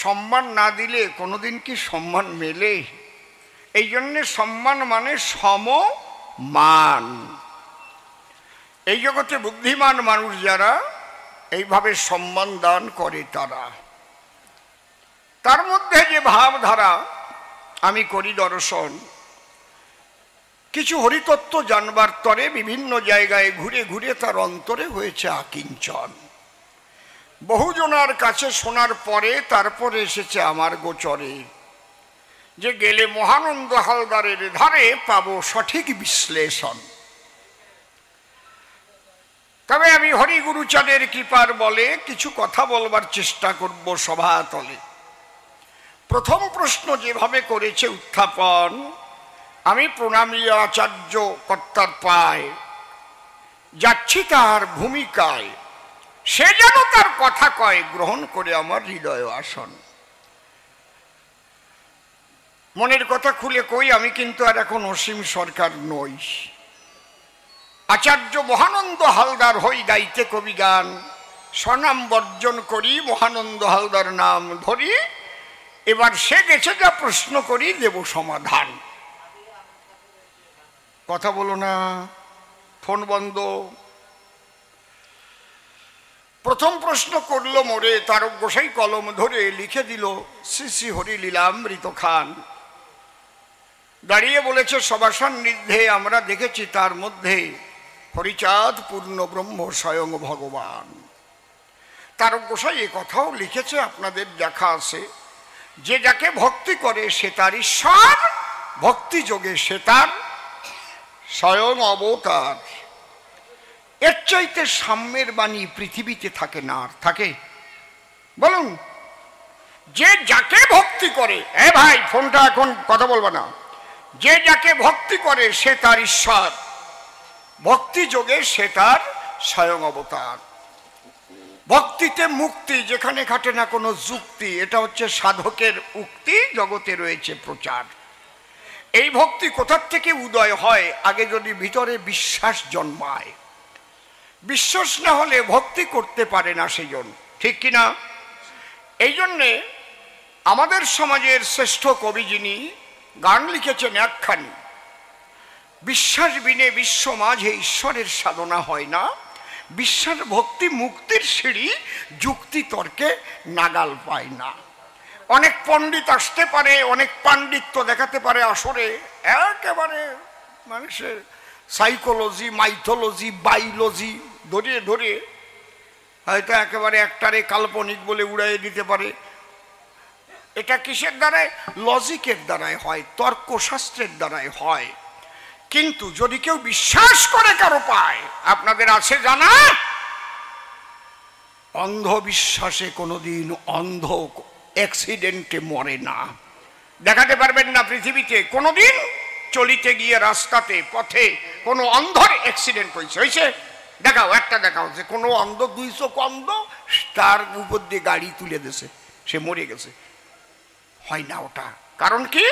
সম্মান না দিলে কোনোদিন কি সম্মান মেলে? এই জন্যে সম্মান মানে সমমান। এই জগতে বুদ্ধিমান মানুষ যারা এইভাবে সম্মান দান করে তার মধ্যে যে ভাবধারা আমি করি দর্শন, কিছু হরিতত্ত্ব জানবার তরে বিভিন্ন জায়গায় ঘুরে ঘুরে তার অন্তরে হয়েছে আকিঞ্চন। বহুজনার কাছে শোনার পরে তারপরে এসেছে আমার গোচরে, যে গেলে মহানন্দ হালদারের ধারে পাবো সঠিক বিশ্লেষণ। তবে আমি হরিগুরুচাঁদের কৃপার বলে কিছু কথা বলবার চেষ্টা করব সভাতলে। প্রথম প্রশ্ন যেভাবে করেছে উত্থাপন, আমি প্রণামী আচার্য কর্তার পায় যাচ্ছি তার ভূমিকায়, সে যেন তার কথা কয় গ্রহণ করে আমার হৃদয় আসন। মনের কথা খুলে কই, আমি কিন্তু আর এখন অসীম সরকার নই। আচার্য মহানন্দ হালদার হই গাইতে কবি গান, স্বনাম বর্জন করি মহানন্দ হালদার নাম ধরি। এবার সে গেছে যা প্রশ্ন করি দেব সমাধান। কথা বলো না, ফোন বন্ধ। প্রথম প্রশ্ন করলো মোরে, তারক গোসাই কলম ধরে লিখে দিল শ্রী শ্রী হরি লীলামৃত খান। দাঁড়িয়ে বলেছে সবার সান্নিধ্যে আমরা দেখেছি তার মধ্যে হরিচাঁদ পূর্ণ ব্রহ্ম স্বয়ং ভগবান। তারক গোসাই এ কথাও লিখেছে, আপনাদের দেখা আছে, যে যাকে ভক্তি করে সে তার ঈশ্বর, ভক্তি যোগে সে তার স্বয়ং অবতার। এর চাইতে সাম্যের বাণী পৃথিবীতে থাকে না, আর থাকে? বলুন, যে যাকে ভক্তি করে, এ ভাই ফোনটা এখন কথা বলবো না, যে যাকে ভক্তি করে সে তার ঈশ্বর, ভক্তি যোগে সে তার স্বয়ং অবতার। ভক্তিতে মুক্তি, যেখানে খাটে না কোনো যুক্তি, এটা হচ্ছে সাধকের উক্তি, জগতে রয়েছে প্রচার। এই ভক্তি কোথার থেকে উদয় হয়? আগে যদি ভিতরে বিশ্বাস জন্মায়। বিশ্বাস না হলে ভক্তি করতে পারে না সেজন, ঠিক কিনা? এই জন্যে আমাদের সমাজের শ্রেষ্ঠ কবি যিনি গান লিখেছেন একখানি, বিশ্বাস বিনে বিশ্ব মাঝে ঈশ্বরের সাধনা হয় না, বিশ্বাস ভক্তি মুক্তির সিঁড়ি, যুক্তি তর্কে নাগাল পায় না। অনেক পণ্ডিত আসতে পারে, অনেক পাণ্ডিত্য দেখাতে পারে আসরে, একেবারে মানুষের সাইকোলজি, মাইথোলজি, বায়োলজি ধরে ধরে হয়তো একেবারে একটারে কাল্পনিক বলে উড়াইয়ে দিতে পারে। এটা কিসের দ্বারায়? লজিকের দ্বারাই হয়, তর্কশাস্ত্রের দ্বারাই হয়। কিন্তু যদি কেউ বিশ্বাস করে কারো পায়, আপনাদের আছে জানা, অন্ধবিশ্বাসে কোনোদিন অন্ধ অ্যাক্সিডেন্টে মরে না। দেখাতে পারবেন না পৃথিবীতে কোনোদিন চলিতে গিয়ে রাস্তাতে পথে কোনো অন্ধর অ্যাক্সিডেন্ট হয়েছে? দেখাও, একটা দেখাও যে কোনো অন্ধ, 2 চোখ অন্ধ, তার উপর দিয়ে গাড়ি তুলে দিয়েছে, সে মরে গেছে। হয় না ওটা। কারণ কি?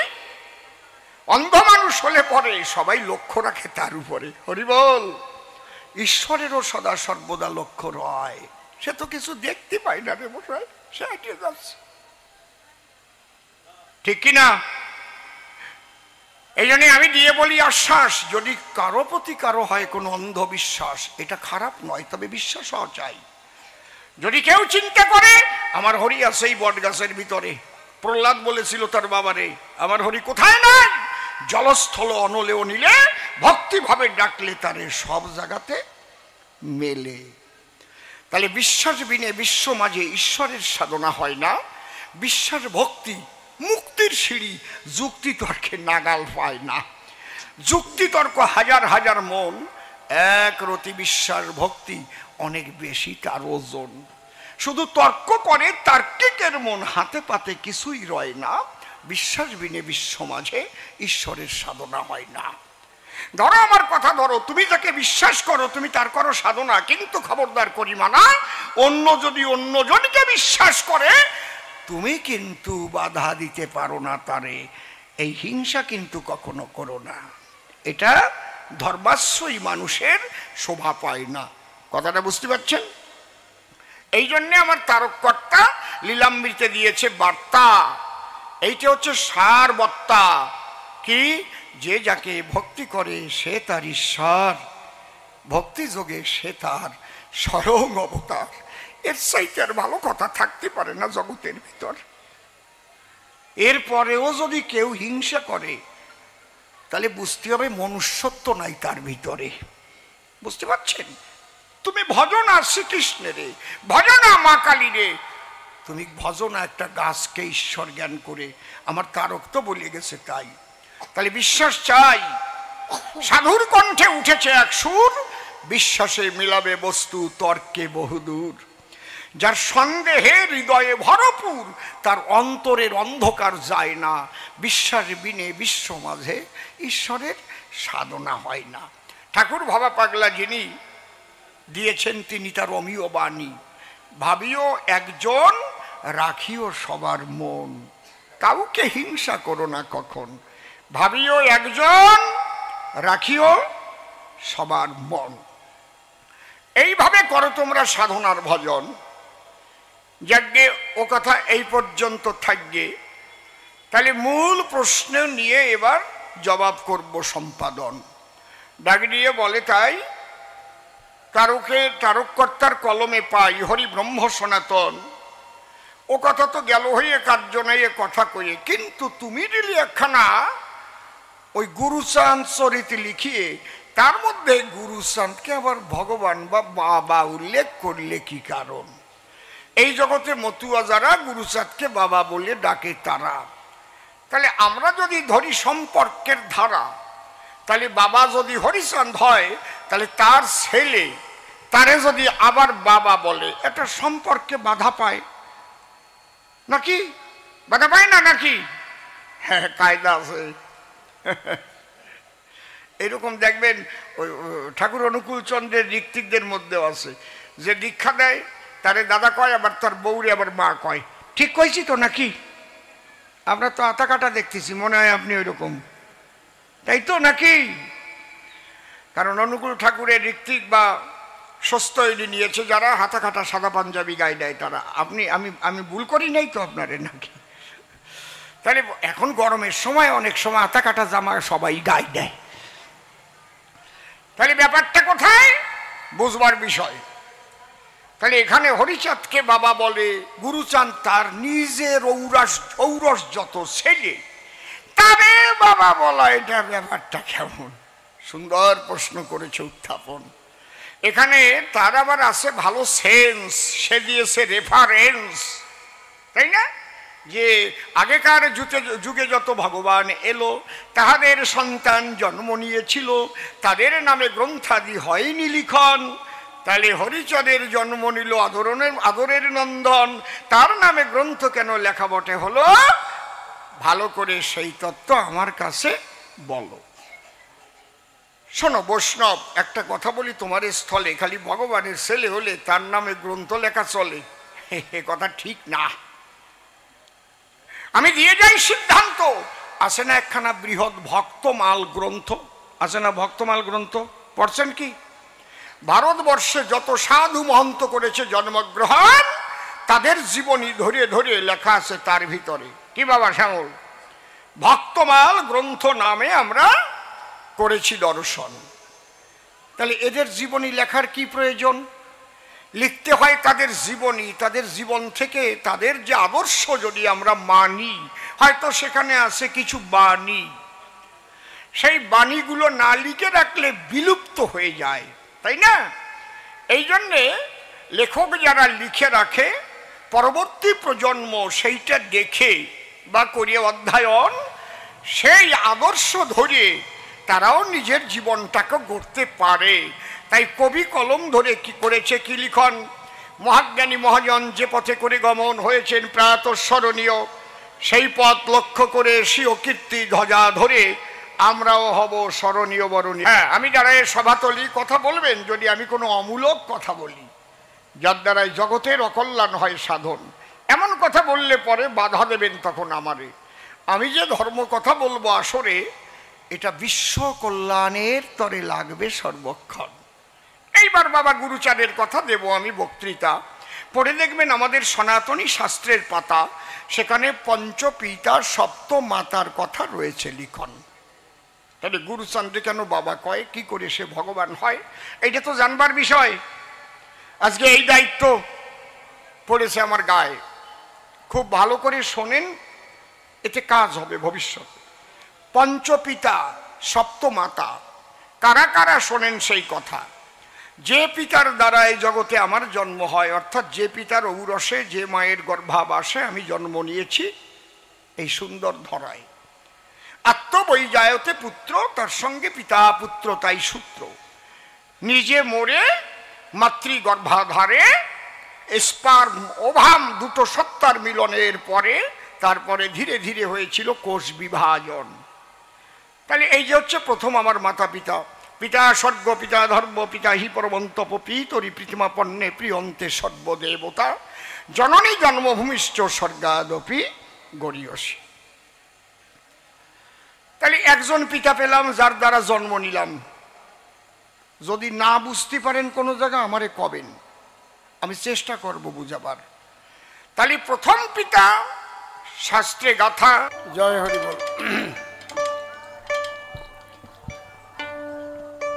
অন্ধ মানুষ হলে পরে সবাই লক্ষ্য রাখে তার উপরে। হরিবল। ঈশ্বরেরও সদা সর্বদা লক্ষ্য রয়, সে তো কিছু দেখতে পায় না রে মশাই, সে এগিয়ে যাচ্ছে, ঠিক কিনা? এই জন্য আমি দিয়ে বলি আশ্বাস, যদি কারো প্রতি কারো হয় কোনো অন্ধবিশ্বাস, এটা খারাপ নয়, তবে বিশ্বাস হওয়া চাই। যদি কেউ চিন্তা করে আমার হরি আছে এই বট গাছের ভিতরে, প্রহ্লাদ বলেছিল তার বাবারে, আমার হরি কোথায় নাই, জলস্থল অনলেও নিলে, ভক্তিভাবে ডাকলে তারে সব জায়গাতে মেলে। তাহলে বিশ্বাস বিনে বিশ্ব মাঝে ঈশ্বরের সাধনা হয় না। বিশ্বাস ভক্তি মুক্তির সিঁড়ি, যুক্তি তর্কে নাগাল পায় না। যুক্তি তর্ক হাজার হাজার মন, এক রতি বিশ্বাস ভক্তি অনেক বেশি তার ওজন। শুধু তর্ক করে তার্কিকের মন, হাতে পাতে কিছুই রয় না। বিশ্বাস বিনে বিশ্ব মাঝে ঈশ্বরের সাধনা হয় না। ধরো আমার কথা ধরো, তুমি যাকে বিশ্বাস করো তুমি তার করো সাধনা, কিন্তু খবরদার করি মানা, অন্য যদি অন্যজনকে বিশ্বাস করে তুমি কিন্তু বাধা দিতে পারো না তারে। এই হিংসা কিন্তু কখনো করো না, এটা ধর্মাশ্রয়ী মানুষের শোভা পায় না। কথাটা বুঝতে পারছেন? এই জন্যে আমার তারককর্তা লীলামৃতে দিয়েছে বার্তা, এইটা হচ্ছে সার বার্তা, কি যে যাকে ভক্তি করে সে তার ঈশ্বর, ভক্তি যোগে সে তার স্বয়ং অবতার। এর চাইতে আর ভালো কথা থাকতে পারে না জগতের ভিতর। এরপরেও যদি কেউ হিংসা করে তাহলে বুঝতে হবে মনুষ্যত্ব নাই তার ভিতরে। বুঝতে পারছেন? তুমি ভজনা শ্রীকৃষ্ণের, ভজনা মা কালী রে, তুমি ভজনা একটা গাছকে ঈশ্বর জ্ঞান করে। আমার তারক তো বলে গেছে তাই। তাহলে বিশ্বাস চাই। সাধুর কণ্ঠে উঠেছে এক সুর, বিশ্বাসে মিলাবে বস্তু তর্কে বহুদূর। যার সন্দেহে হৃদয়ে ভরপুর, তার অন্তরের অন্ধকার যায় না। বিশ্বাস বিনে বিশ্ব মাঝে ঈশ্বরের সাধনা হয় না। ঠাকুর ভাবা পাগলা যিনি দিয়েছেন তিনি তার অমীয় বাণী, ভাবিও একজন রাখিও সবার মন, কাউকে হিংসা করো না কখন, ভাবিও একজন রাখিও সবার মন। এইভাবে করো তোমরা সাধনার ভজন। যাজ্ঞে ও কথা এই পর্যন্ত থাকবে। তাহলে মূল প্রশ্ন নিয়ে এবার জবাব করব সম্পাদন। ডাক দিয়ে বলে তাই তারককর্তার কলমে পাই হরি ব্রহ্ম সনাতন। ও কথা তো গেল হয়ে কার্য নাই এ কথা কয়ে, কিন্তু তুমি দিলি একখানা ওই গুরুচাঁদ চরিত্র লিখিয়ে, তার মধ্যে গুরুচাঁদকে আবার ভগবান বা বাবা উল্লেখ করলে কি কারণ? এই জগতে মতুয়া যারা গুরুচাঁদকে বাবা বলে ডাকে তারা। তাহলে আমরা যদি ধরি সম্পর্কের ধারা, তাহলে বাবা যদি হরিচাঁদ হয়, তাহলে তার ছেলে তারে যদি আবার বাবা বলে, এটা সম্পর্কে বাধা পায় নাকি? বাধা পায় না নাকি? হ্যাঁ, কায়দা আছে। এরকম দেখবেন ওই ঠাকুর অনুকূল চন্দ্রের ঋত্বিকদের মধ্যেও আছে, যে দীক্ষা দেয় তারে দাদা কয়, আবার তার বউরে আবার মা কয়। ঠিক কইছি তো নাকি? আমরা তো আতা কাটা দেখতেছি, মনে হয় আপনি ওই রকম, তাই তো নাকি? কারণ অনুকূল ঠাকুরের ঋত্বিক বা সস্তৈরি নিয়েছে যারা হাতা কাটা সাদা পাঞ্জাবি গায়ে দেয় তারা। আমি ভুল করি নাই তো আপনারে নাকি? তাহলে এখন গরমের সময় অনেক সময় আতা কাটা জামা সবাই গায়ে দেয়। তাহলে ব্যাপারটা কোথায় বুঝবার বিষয়। তাহলে এখানে হরিচাঁদকে বাবা বলে, গুরুচাঁদ তার নিজের ঔরস যত ছেলে তারে বাবা বলা, এটা ব্যাপারটা কেমন? সুন্দর প্রশ্ন করেছে, উত্থাপন। এখানে তার আবার আছে ভালো সেন্স, সে দিয়েছে রেফারেন্স, তাই না? যে আগেকার যুগে যত ভগবান এলো তাহাদের সন্তান জন্ম নিয়েছিল, তাদের নামে গ্রন্থাদি হয়নি লিখন। তাহলে হরিচাঁদের জন্ম নিল আদরের নন্দন, তার নামে গ্রন্থ কেন লেখা বটে হলো? ভালো করে সেই তত্ত্ব আমার কাছে বলো। শোনো বৈষ্ণব, একটা কথা বলি তোমার স্থলে, খালি ভগবানের ছেলে হলে তার নামে গ্রন্থ লেখা চলে, এ কথা ঠিক না। আমি দিয়ে যাই সিদ্ধান্ত। আছে না একখানা বৃহৎ ভক্তমাল গ্রন্থ, আছে না ভক্তমাল গ্রন্থ? পড়ছেন কি? ভারতবর্ষে যত সাধু মহন্ত করেছে জন্মগ্রহণ, তাদের জীবনী ধরে ধরে লেখা আছে তার ভিতরে। কি বাবা শ্যামল? ভক্তমাল গ্রন্থ নামে আমরা করেছি দর্শন। তাহলে এদের জীবনী লেখার কি প্রয়োজন? লিখতে হয় তাদের জীবনী, তাদের জীবন থেকে তাদের যে আদর্শ যদি আমরা মানি, হয়তো সেখানে আছে কিছু বাণী, সেই বাণীগুলো না লিখে রাখলে বিলুপ্ত হয়ে যায়, তাই না? এই জন্যে লেখক যারা লিখে রাখে, পরবর্তী প্রজন্ম সেইটা দেখে বা করিয়ে অধ্যয়ন, সেই আদর্শ ধরে তারাও নিজের জীবনটাকে গড়তে পারে। তাই কবি কলম ধরে কি করেছে, কি লিখন? মহাজ্ঞানী মহাজন যে পথে করে গমন হয়েছেন প্রাতঃস্মরণীয়, সেই পথ লক্ষ্য করে স্বীয় কীর্তি ধ্বজা ধরে আমরাও হব স্মরণীয় বরণীয়। হ্যাঁ, আমি দাঁড়ায় সভাতলি কথা বলবেন যদি আমি কোনো অমূলক কথা বলি, যার দ্বারাই জগতের অকল্যাণ হয় সাধন, এমন কথা বললে পরে বাধা দেবেন তখন আমারে। আমি যে ধর্ম কথা বলবো আসরে, এটা বিশ্ব কল্যাণের তরে লাগবে সর্বক্ষণ। এইবার বাবা গুরুচাঁদের কথা দেব আমি বক্তৃতা। পড়ে দেখবেন আমাদের সনাতনী শাস্ত্রের পাতা, সেখানে পঞ্চপিতা সপ্ত মাতার কথা রয়েছে লিখন। তাহলে গুরুচন্দ্রে কেন বাবা কয়, কি করে সে ভগবান হয়, এইটা তো জানবার বিষয়। আজকে এই দায়িত্ব পড়েছে আমার গায়ে, খুব ভালো করে শোনেন, এতে কাজ হবে ভবিষ্যৎ। পঞ্চপিতা সপ্ত মাতা কারা কারা শোনেন সেই কথা। যে পিতার দ্বারা এই জগতে আমার জন্ম হয়, অর্থাৎ যে পিতার ঔরসে, যে মায়ের গর্ভাবাসে আমি জন্ম নিয়েছি এই সুন্দর ধরায়, আত্মবৈজায়তে পুত্র, তার সঙ্গে পিতা পুত্র তাই সূত্র। নিজে মরে মাতৃগর্ভাধারে স্পার্ম ওভাম দুটো সত্তার মিলনের পরে তারপরে ধীরে ধীরে হয়েছিল কোষ বিভাজন। তাহলে এই যে হচ্ছে প্রথম আমার মাতা পিতা। পিতা স্বর্গ, পিতা ধর্ম, পিতা হি পরমন্তপ, পিতরি প্রীতিমাপন্নে প্রিয়ন্তে সর্বদেবতা, জননী জন্মভূমিশ্চ স্বর্গাদপি গরীয়সী। তাহলে একজন পিতা পেলাম, যার দ্বারা জন্ম নিলাম। যদি না বুঝতে পারেন কোনো জায়গা আমারে কবেন, আমি চেষ্টা করব বুঝাবার। তাহলে প্রথম পিতা শাস্ত্রে গাথা। জয় হরি বল।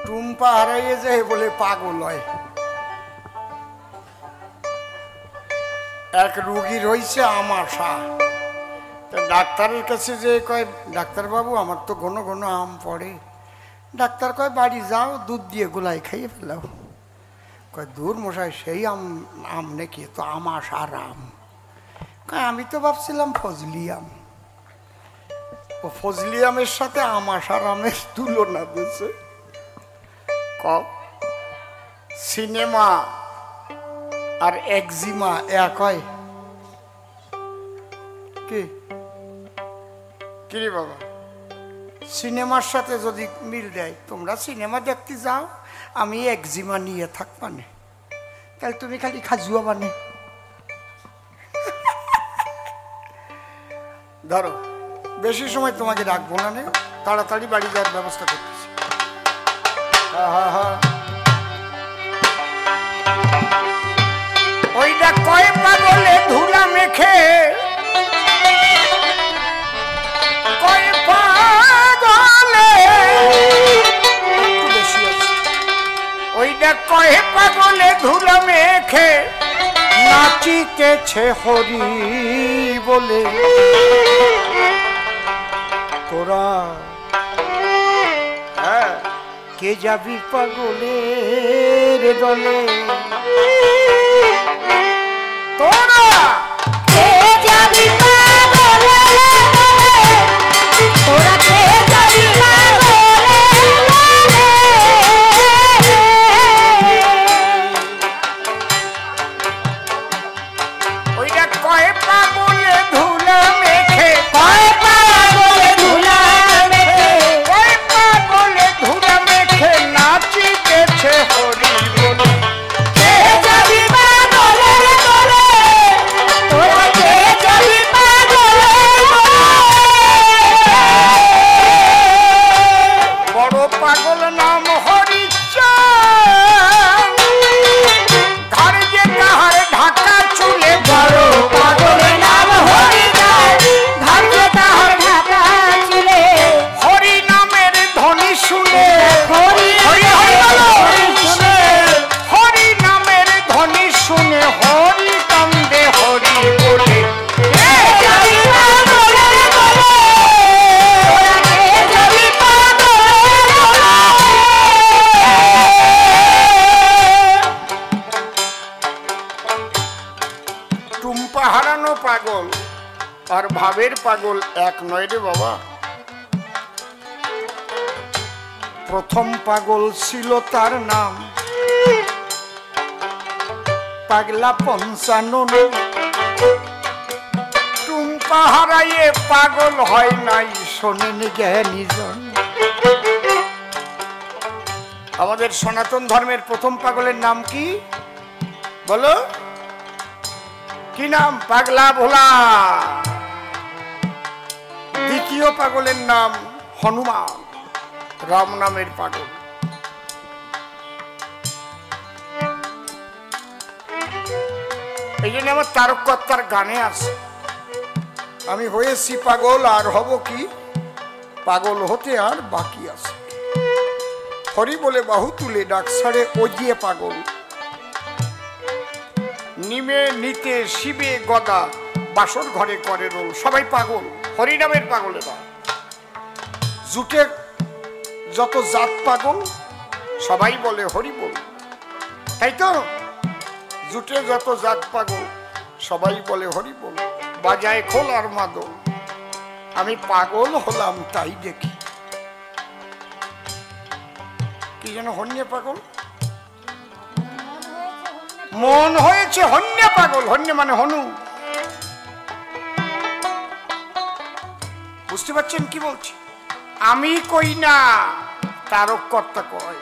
টুম্পা হারাইয়ে যায় বলে পাগল হয়। এক রুগী রয়েছে আমাশা, ডাক্তারের কাছে যে কয়, ডাক্তার বাবু আমার তো ঘন ঘন আম পড়ে। ডাক্তার কয় বাড়ি যাও, দুধ দিয়ে গোলাই খাইয়ে ফেলাও। কয় দূর মশাই, সেই আম আম নাকি, তো আমাশার আম। কয় আমি তো ভাবছিলাম ফজলি আম। ও ফজলি আমের সাথে আমাশার আমের তুলনা দিয়েছে। সিনেমা আর একজিমা এক হয় কি? কিরে বাবা, সিনেমার সাথে যদি মিল দেয়, তোমরা সিনেমা দেখতে যাও, আমি একজিমা নিয়ে থাকবানে, তাহলে তুমি খালি খাজুয়া বানে। ধরো বেশি সময় তোমাকে রাখবো না, তাড়াতাড়ি বাড়ি যাওয়ার ব্যবস্থা করতেছি। ওইটা কয় পাগলে ধুলা মেখে, কয় পাগলে, ওইটা কয় পাগলে ধুলা মেখে নাচিতেছে হরি বলে। তোরা কে যাবি পাগলের দলে, তোরা কে যাবি পাগলের দলে, তোরা কে যাবি পাগলের দলে। ওইটা কয় পাগলে ধুলা মেখে, কয় পাগলে ধুলা মেখে, কয় পাগলে ধুলা মেখে নাচিতেছে হরি বলে। কে যাবি পাগলের দলে, তোরা কে যাবি পাগলের দলে। বড় পাগল নাম হরিচাঁদ, ঘর যে কাহার ঢাকা চুলে। বড় পাগল নাম হরিচাঁদ, ঘর যে কাহার ঢাকা চুলে। হরি নামের ধ্বনি শুনে, হরি হরি শুনে, হরি নামের ধ্বনি শুনে হরি কান্দে হরি বলে। কে যাবি পাগলের দলে, তোরা কে যাবি পাগলের দলে। টুম্পা হারানো পাগল আর ভাবের পাগল এক নয় রে বাবা। প্রথম পাগল ছিল তার নাম পাগলা পঞ্চানন। টুম্পা হারাইয়ে পাগল হয় নাই, শোনেন জ্ঞানীজন। আমাদের সনাতন ধর্মের প্রথম পাগলের নাম কি বলো? কি নাম? পাগলা ভোলা। দ্বিতীয় পাগলের নাম হনুমান, রাম নামের পাগল। এই জন্য আমার তারককর্তার গানে আছে, আমি হয়েছি পাগল আর হব কি, পাগল হতে আর বাকি আছে। হরি বলে বাহু তুলে ডাক ছাড়ে ও গিয়ে পাগল, নিমে নিতে শিবে গদা বাসর ঘরে করে রোল। সবাই পাগল, হরিনামের পাগলেরা। জুটে যত জাত পাগল সবাই বলে হরি বল, তাই তো? জুটে যত জাত পাগল সবাই বলে হরি বল। বাজায় খোল আর মাদল, আমি পাগল হলাম তাই দেখি। কি যেন হন্যে পাগল, মন হয়েছে হন্যে পাগল। হন্যে মানে হনু, বুঝতে পারছেন কি বলছি? আমি কই না, তারককর্তা কয়।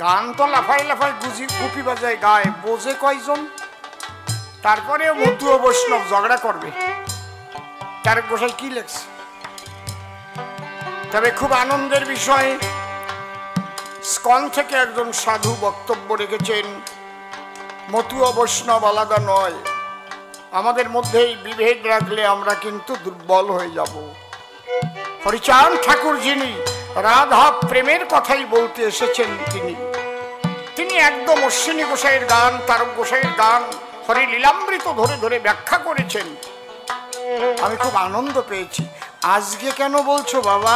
গান তো লাফাই লাফাই গুপি বাজায় গায়, বোঝে কয়জন? তারপরে মধু ও বৈষ্ণব ঝগড়া করবে তারক গোসাই কি লেখছে। তবে খুব আনন্দের বিষয়, স্কন থেকে একজন সাধু বক্তব্য রেখেছেন, মধু ও বৈষ্ণব আলাদা নয়, আমাদের মধ্যেই বিভেদ রাখলে আমরা কিন্তু দুর্বল হয়ে যাব। হরিচাঁদ ঠাকুর যিনি রাধা প্রেমের কথাই বলতে এসেছেন, তিনি একদম অশ্বিনী গোসাইয়ের গান, তারক গোসাইয়ের গান হরি লীলামৃত ধরে ধরে ব্যাখ্যা করেছেন। আমি খুব আনন্দ পেয়েছি। আজকে কেন বলছো বাবা?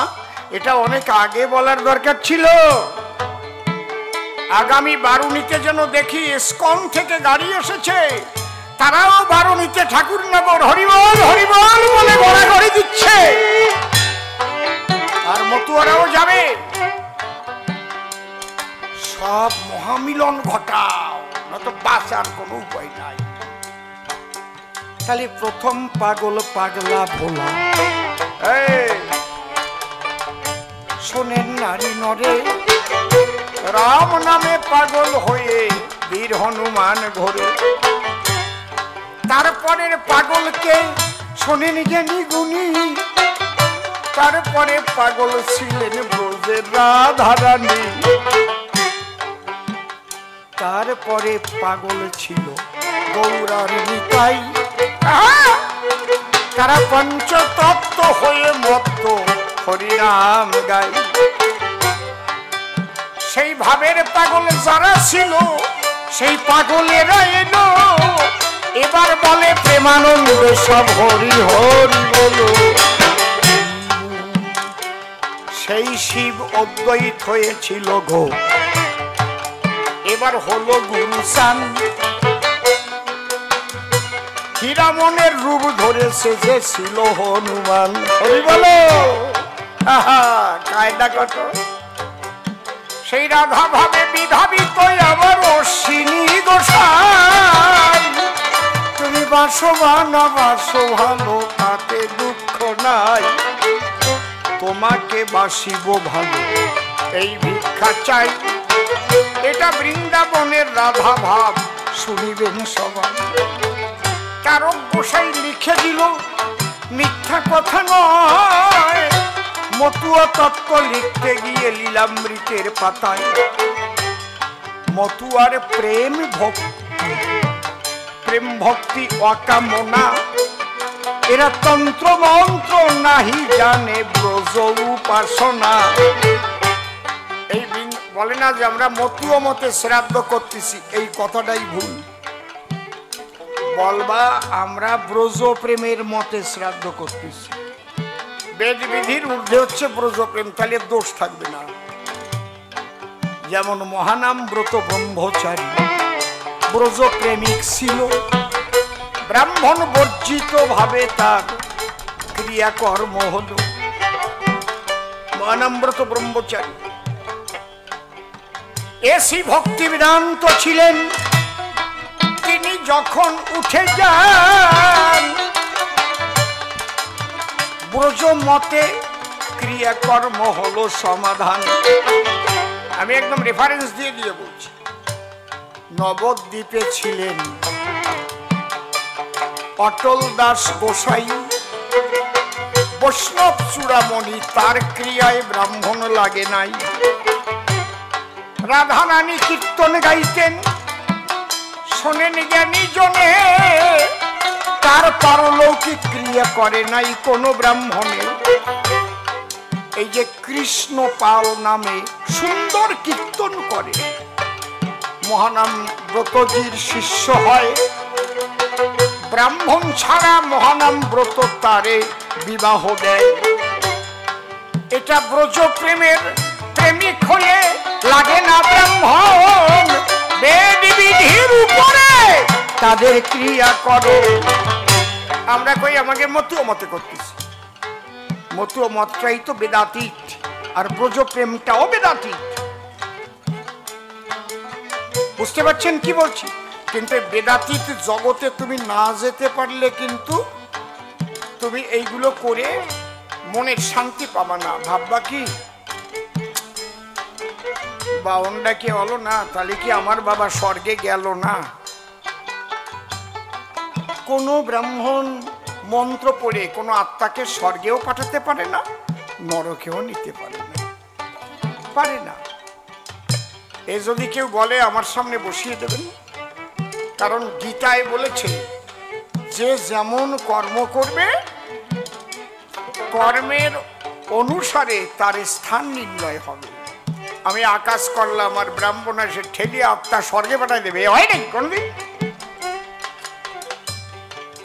এটা অনেক আগে বলার দরকার ছিল। আগামী বারুণীতে যেন দেখি ইস্কন থেকে গাড়ি এসেছে, তারাও বারুণীতে ঠাকুরনগর হরিবল হরিবল বলে গড়াগড়ি দিচ্ছে, আর মতুয়ারাও যাবে। সব মহামিলন ঘটাও, নয়তো বাঁচার কোনো উপায় নাই। তাহলে প্রথম পাগল পাগলা ভোলা, শোনেন নারী নরে, রাম নামে পাগল হয়ে বীর হনুমান ঘোরে। তারপরের পাগলকে শোনেন জ্ঞানী গুণী, তারপরে পাগল ছিলেন ব্রজের রাধারানী, তারপরে পাগল ছিল গৌরার নিতাই। তারা পঞ্চতত্ত্ব হয়ে মত্ত হরিনাম গাই। সেই ভাবের পাগল যারা ছিল, সেই পাগলেরা এলো, এবার বলে প্রেমানন্দ সব হরি হরি বলো। সেই শিব অদ্বৈত হয়েছিল গো, এবার হলো গুরু চান। হীরামনের রূপ ধরেছে যে ছিল হনুমান। হরি বলো, কায়দা কত। সেই রাধা ভাবে বিধাবিত আবার অশ্বিনী গোসাই। তুমি বাসো না বাসো ভালো, তাতে দুঃখ নাই, তোমাকে বাসিব ভালো এই ভিক্ষা চাই। এটা বৃন্দাবনের রাধা ভাব, শুনিবেন সবাই। তারক গোসাই লিখে দিল, মিথ্যা কথা নয়। মতুয়া তত্ত্ব লিখতে গিয়ে লীলামৃতের পাতায় মতুয়ার প্রেম ভক্তি অকামনা, এরা তন্ত্র মন্ত্র নাহি জানে ব্রজ উপাসনা। এই বলে না যে আমরা মতুয়া মতে শ্রাদ্ধ করতেছি, এই কথাটাই ভুল। বলবা আমরা ব্রজ প্রেমের মতে শ্রাদ্ধ করতেছি। বেদ বিধির ঊর্ধ্বে হচ্ছে ব্রজ প্রেম, তাহলে দোষ থাকবে না। যেমন মহানাম ব্রত ব্রহ্মচারী ব্রজ প্রেমিক ছিল, ব্রাহ্মণ বর্জিত ভাবে তার ক্রিয়াকর্ম হল। মহানাম ব্রত ব্রহ্মচারী এসি ভক্তি বেদান্ত ছিলেন। তিনি যখন উঠে যান, ব্রজ মতে ক্রিয়াকর্ম হলো সমাধান। আমি একদম রেফারেন্স দিয়ে দিয়ে বলছি। নবদ্বীপে ছিলেন অটল দাস গোসাই, বৈষ্ণব চূড়ামণি, তার ক্রিয়ায় ব্রাহ্মণ লাগে নাই। রাধা রানী কীর্তন গাইতেন, শোনেন জ্ঞানী জনে, তার পারলৌকিক ক্রিয়া করে নাই কোন ব্রাহ্মণে। এই যে কৃষ্ণ পাল নামে সুন্দর কীর্তন করে, মহানাম ব্রতজির শিষ্য হয়, ব্রাহ্মণ ছাড়া মহানাম ব্রত তারে বিবাহ দেয়। এটা ব্রজ প্রেমের প্রেমিক হলে লাগে না ব্রাহ্মণ, বেদ বিধির উপরে তাদের ক্রিয়া করো। আমরা কই আমাকে মতুয় মতে করতেছি, মতুয় মতটাই তো বেদাতীত, আর ব্রজ প্রেমটাও বেদাতীত। বুঝতে পারছেন কি বলছি? কিন্তু বেদাতীত জগতে তুমি না যেতে পারলে কিন্তু তুমি এইগুলো করে মনের শান্তি পাবা না। ভাববা কি বাউনটা কি হলো না, তাহলে কি আমার বাবা স্বর্গে গেল না? কোন ব্রাহ্মণ মন্ত্র পড়ে কোনো আত্মাকে স্বর্গেও পাঠাতে পারে না, নরকেও নিতে পারে না, পারে না। এ যদি কেউ বলে আমার সামনে বসিয়ে দেবেন, কারণ গীতায় বলেছে যে যেমন কর্ম করবে কর্মের অনুসারে তার স্থান নির্ণয় হবে। আমি আকাশ করলাম আর ব্রাহ্মণ এসে ঠেলিয়ে আত্মা স্বর্গে পাঠাই দেবে, হয় নাকি কোনদিন?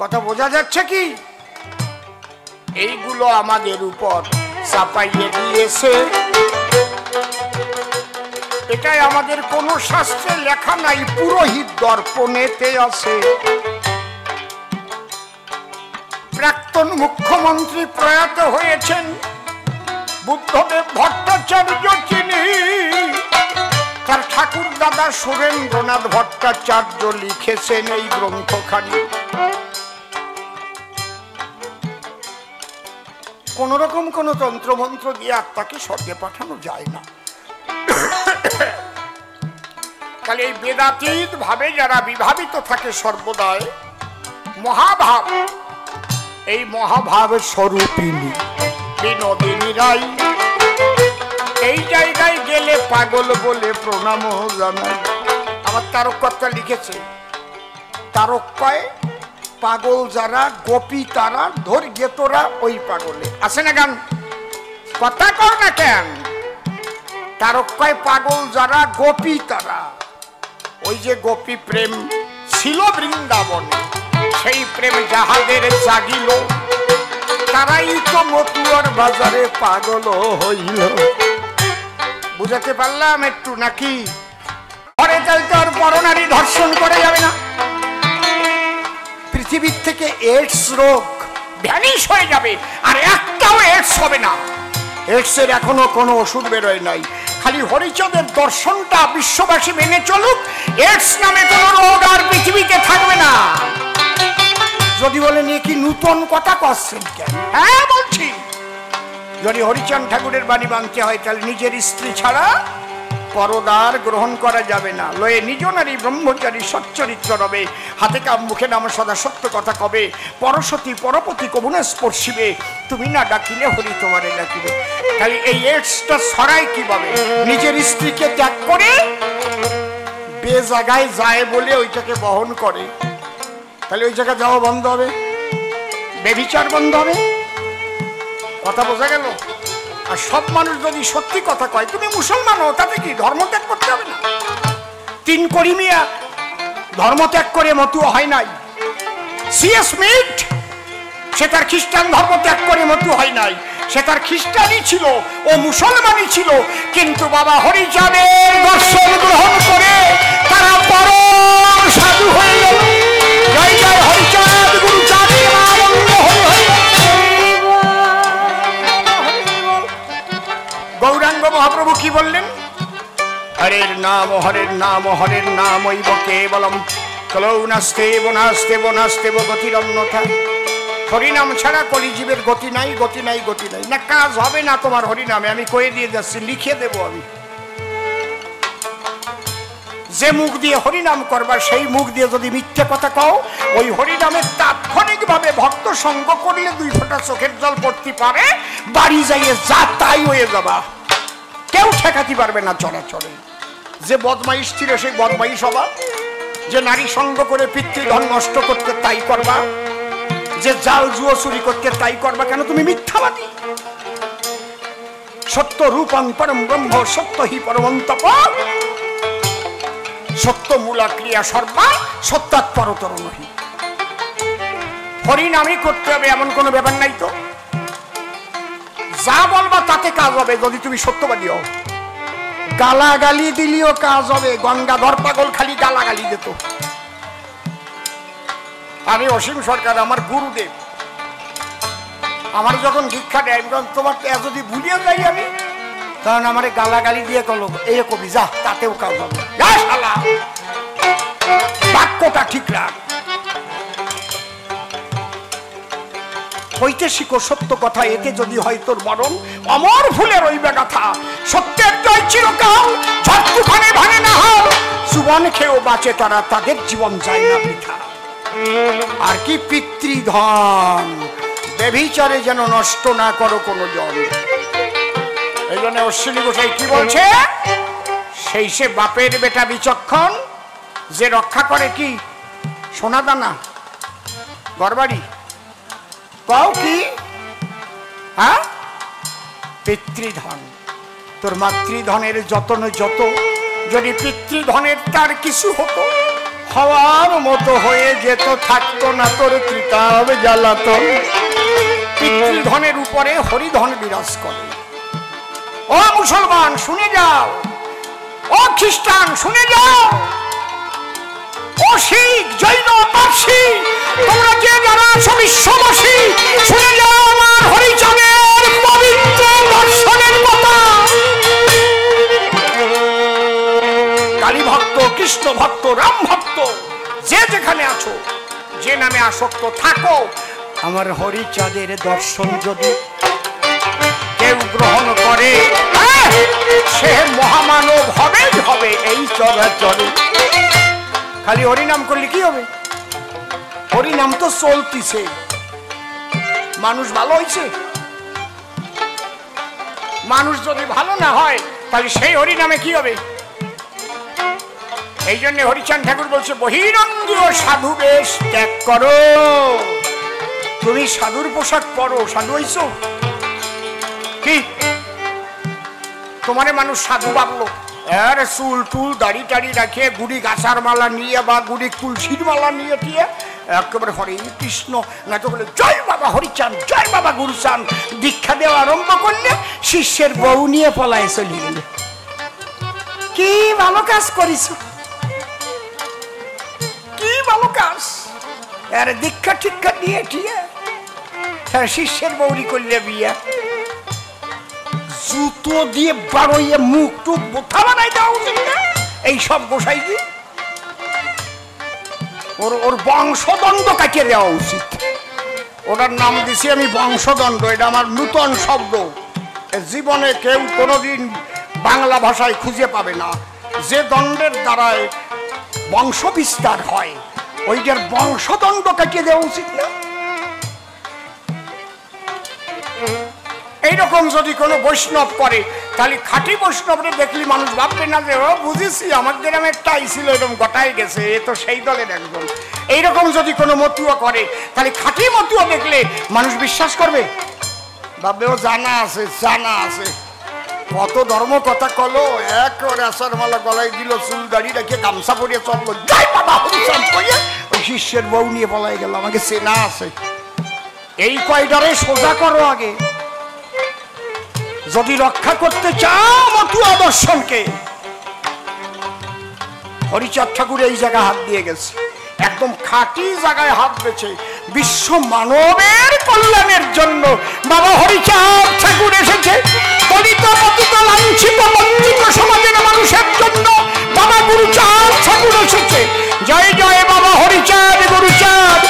কথা বোঝা যাচ্ছে কি? এইগুলো আমাদের উপর চাপাইয়ে দিয়েছে। এটাই আমাদের কোন শাস্ত্রে লেখা নাই, পুরোহিত দর্পণেতে আছে। প্রাক্তন মুখ্যমন্ত্রী প্রয়াত হয়েছেন বুদ্ধদেব ভট্টাচার্য, চিনি তার ঠাকুর দাদা সুরেন্দ্রনাথ ভট্টাচার্য লিখেছেন এই গ্রন্থখানি। কোন রকম কোন তন্ত্রমন্ত্র দিয়ে আত্মাকে স্বর্গে পাঠানো যায় না। তাহলে এই বেদাতীত ভাবে যারা বিভাবিত থাকে সর্বদাই, মহাভাব, এই মহাভাবের স্বরূপিনী বিনোদিনী রায় এই জায়গায় গেলে পাগল বলে প্রণাম জানাই। আমার তারককর্তা লিখেছে, তারকয় পাগল যারা গোপী তারা ধৈর্য তোরা ওই পাগলে আছে না গান, কথা কর না কেন? তারকয় পাগল যারা গোপী তারা, ওই যে গোপী প্রেম ছিল বৃন্দাবনে, সেই প্রেম যাহাদের জাগিল তারাই তো মতুয়ার বাজারে পাগল হইল। বুঝাতে পারলাম একটু নাকি? ঘরে চলতে আর পরনারী ধর্ষণ করে যাবে না, পৃথিবীর থেকে এইডস রোগ ভ্যানিশ হয়ে যাবে, আর একটাও এইডস হবে না। এইডসের এখনো কোনো ওষুধ বেরোয় নাই। খালি হরিচাঁদের দর্শনটা বিশ্ববাসী মেনে চলুক, এইডস নামে কোনো রোগ আর পৃথিবীতে থাকবে না। যদি বলেন এ কি নূতন কথা করছেন কেন? হ্যাঁ বলছি, যদি হরিচাঁদ ঠাকুরের বাণী মানতে হয় তাহলে নিজের স্ত্রী ছাড়া পরদার গ্রহণ করা যাবে না। লয়ে নিজ নারী ব্রহ্মচারী সচ্চরিত্র রবে, হাতে কাম মুখে নাম সদা সত্য কথা কবে, পরসতী পরপতি কবুনে স্পর্শিবে, তুমি না ডাকিলে হরি তোমারে ডাকিবে। তাহলে এই এইডসটা ছড়ায় কিভাবে? নিজের স্ত্রীকে ত্যাগ করে বে জায়গায় যায় বলে ওইটাকে বহন করে। তাহলে ওই জায়গায় যাওয়া বন্ধ হবে, বেবিচার বন্ধ হবে। কথা বোঝা গেল? আর সব মানুষ যদি সত্যি কথা কয়, তুমি মুসলমান হও, তাতে কি ধর্ম ত্যাগ করতে হবে না? তিন করিমিয়া ধর্ম ত্যাগ করে মতুয়া হয় নাই। সিএস মিট সে তার খ্রিস্টান ধর্ম ত্যাগ করে মতুয়া হয় নাই, সে তার খ্রিস্টানই ছিল, ও মুসলমানই ছিল, কিন্তু বাবা হরিচাঁদের দর্শন গ্রহণ করে তারা পরম সাধু হয়ে গেল। জয় জয় হরিচাঁদ গুরু চাঁদের আনন্দ হরি হরি। গৌরাঙ্গ মহাপ্রভু কি বললেন? হরের নাম হরের নাম হরের নাম ঐব কেবলম কলৌ নাস্তেব নাস্তেব নাস্তেব গতির অন্যথা। হরিনাম ছাড়া কলিজীবের গতি নাই, গতি নাই, গতি নাই। না, কাজ হবে না তোমার হরিনামে, আমি কয়ে দিয়ে যাচ্ছি, লিখে দেব আমি। যে মুখ দিয়ে হরিনাম করবার সেই মুখ দিয়ে যদি মিথ্যে কথা কও, ওই হরিনামে তাৎক্ষণিকভাবে ভক্ত সঙ্গ করলে 2 ফোঁটা চোখের জল পড়তে পারে, বাড়ি যাইয়ে যা তাই হয়ে যাবা, কেউ ঠেকাতে পারবে না চলাচলে। যে বদমাইশ ছিল সেই বদমাইশ হবা, যে নারী সঙ্গ করে পিতৃধন নষ্ট করতে তাই করবা, যে জাল জুয়ো চুরি করতে তাই করবা কেন? তুমি মিথ্যাবাদী। সত্য রূপং পরম ব্রহ্ম সত্য হি পরমন্তপ, সত্য মূলা ক্রিয়া সর্বা সত্যাৎ পরতর নহি। হরিনামই করতে হবে এমন কোনো ব্যাপার নাই তো। যা বলবা তাতে কাজ হবে যদি তুমি সত্যবাদী হও। গালাগালি দিলেও কাজ হবে। গঙ্গাধর পাগল খালি গালাগালি দিত। আমি অসীম সরকার আমার গুরুদেব আমার যখন দীক্ষা দেয়, তোমার যদি ভুলিয়ে যাই আমি, তখন আমার গালাগালি দিয়ে কলো এই কবি যা, তাতেও কাজ হবে। বাক্যটা ঠিক রাখ। হইতে শিখো সত্য কথা, এতে যদি হয় তোর মরণ, অমর ভুলে রইবে গাথা। সত্যের জয় চিরকাল, ঝড় তুফানে ভাঙে না হাল। জীবন খেয়েও বাঁচে তারা, তাদের জীবন যায় না বৃথা। আর কি পিতৃধন, বেভিচারে যেন নষ্ট না করো কোনো জন। এই জন্য অশ্বিনী গোসাই কি বলছে? সেই সে বাপের বেটা বিচক্ষণ, যে রক্ষা করে কি সোনা দানা ঘরবাড়ি, পাও কি? হ্যাঁ, পিতৃধন। তোর মাতৃধনের যতন যত, যদি পিতৃধনের তার কিছু হতো, হওয়ার মতো হয়ে যেত, থাকতো না তোর ত্রিতাব জ্বালাতন। পিতৃধনের উপরে হরিধন বিরাজ করে। ও মুসলমান শুনে যাও, ও খ্রিস্টান শুনে যাও, ও শিখ জৈন পার্সি, তোমরা যে যারা আছো বিশ্ববাসী, শুনে যাও আমার হরিচাঁদের পবিত্র দর্শনের কথা। কালী ভক্ত, কৃষ্ণ ভক্ত, রাম ভক্ত, যে যেখানে আছো, যে নামে আসক্ত থাকো, আমার হরিচাঁদের দর্শন যদি কেউ গ্রহণ করে, সে মহামানব হবে হবে এই চরাচরে। খালি হরিনাম করলে কি হবে? হরিনাম তো চলতিছে। মানুষ ভালো হয়েছে? মানুষ যদি ভালো না হয় তাহলে সেই হরিনামে কি হবে? এই জন্য হরিচাঁদ ঠাকুর বলছে বহিরঙ্গীয় সাধু বেশ ত্যাগ করো। তুমি সাধুর পোশাক পরো, সাধু হইছ কি? তোমারে মানুষ সাধু ভাবলো, আর চুল টুল দাড়ি টাড়ি রাখিয়ে, গুড়ি গাছার মালা নিয়ে বা গুড়ি তুলসীর মালা নিয়ে দিয়ে একেবারে হরে কৃষ্ণ না তো বলে জয় বাবা হরিচাঁদ, জয় বাবা গুরুচাঁদ দীক্ষা দেওয়া আরম্ভ করলে, শিষ্যের বউ নিয়ে পলায় চলে গেলে। কি ভালো কাজ করিস, কি ভালো কাজ। আর দীক্ষা টিক্ষা দিয়ে ঠিয়ে শিষ্যের বৌরি করলে বিয়ে, জুতো দিয়ে বাড়িয়ে মুখ টুক বোথা বানাই দেওয়া উচিত না। এইসব গোসাই কি ওর বংশদণ্ড কাটিয়ে দেওয়া উচিত। ওটার নাম দিছি আমি বংশদণ্ড। এটা আমার নূতন শব্দ, জীবনে কেউ কোনোদিন বাংলা ভাষায় খুঁজে পাবে না। যে দণ্ডের দ্বারায় বংশ বিস্তার হয়, ওইটার বংশদণ্ড কাটিয়ে দেওয়া উচিত না। এইরকম যদি কোনো বৈষ্ণব করে, তাহলে খাঁটি বৈষ্ণবরে দেখলি মানুষ ভাববে না যে ও বুঝেছি আমার গ্রামে একটাই ছিল, এরকম গটাই গেছে, এ তো সেই দলের একজন। এইরকম যদি কোনো মতুয়া করে, তাহলে খাঁটি মতুয়া দেখলে মানুষ বিশ্বাস করবে, ভাববে ও জানা আছে, জানা আছে। কত ধর্ম কথা কলো, একেবারে আসার মালা গলায় দিল, চুল দাড়ি রেখে গামছা পরিয়ে চললো, জয় বাবা হরিচাঁদ কইয়ে ওই শিষ্যের বউ নিয়ে পলাই গেল। আমাকে চেনা আছে। এই কয়টারে সোজা করো আগে। যদি রক্ষা করতে চাও মতুয়া দর্শনকে, হরিচাঁদ ঠাকুর এই জায়গায় হাত দিয়ে গেছে, একদম খাঁটি জায়গায় হাত দিয়েছে। বিশ্ব মানবের কল্যাণের জন্য বাবা হরিচাঁদ ঠাকুর এসেছে। দলিত পতিত লাঞ্ছিত বঞ্চিত সমাজের মানুষের জন্য বাবা গুরুচাঁদ ঠাকুর এসেছে। জয় জয় বাবা হরিচাঁদ গুরুচাঁদ,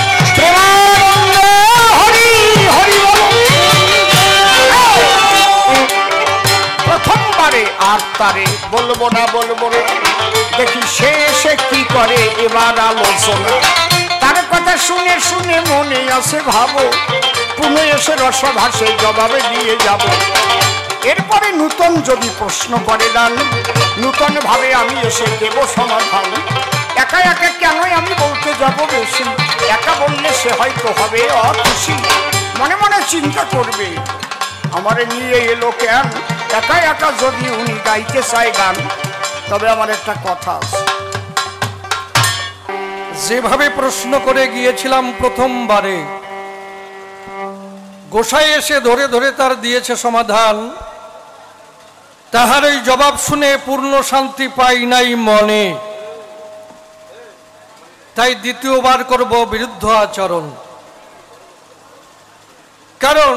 হরি হরি বল। প্রথমবারে আর তারে বলবো না বলবো না, দেখি শেষে কি করে এবার আলোচনা। তার কথা শুনে শুনে মনে আছে ভাবো, পুনে এসে রসভাসে জবাবে দিয়ে যাব। এরপরে নূতন যদি প্রশ্ন করে দেন, নূতন ভাবে আমি এসে দেব সমাধান। একা একা কেনই আমি বলতে যাব বেশি, একা বললে সে হয়তো হবে অখুশি, মনে মনে চিন্তা করবে আমারে নিয়ে এলো কেন, একা একা যদি উনি গাইতে চায় গান। তবে আমার একটা কথা আছে, যেভাবে প্রশ্ন করে গিয়েছিলাম প্রথমবারে, গোসাই এসে ধরে ধরে তার দিয়েছে সমাধান, তাহার এই জবাব শুনে পূর্ণ শান্তি পাই নাই মনে, তাই দ্বিতীয়বার করব বিরুদ্ধ আচরণ। কারণ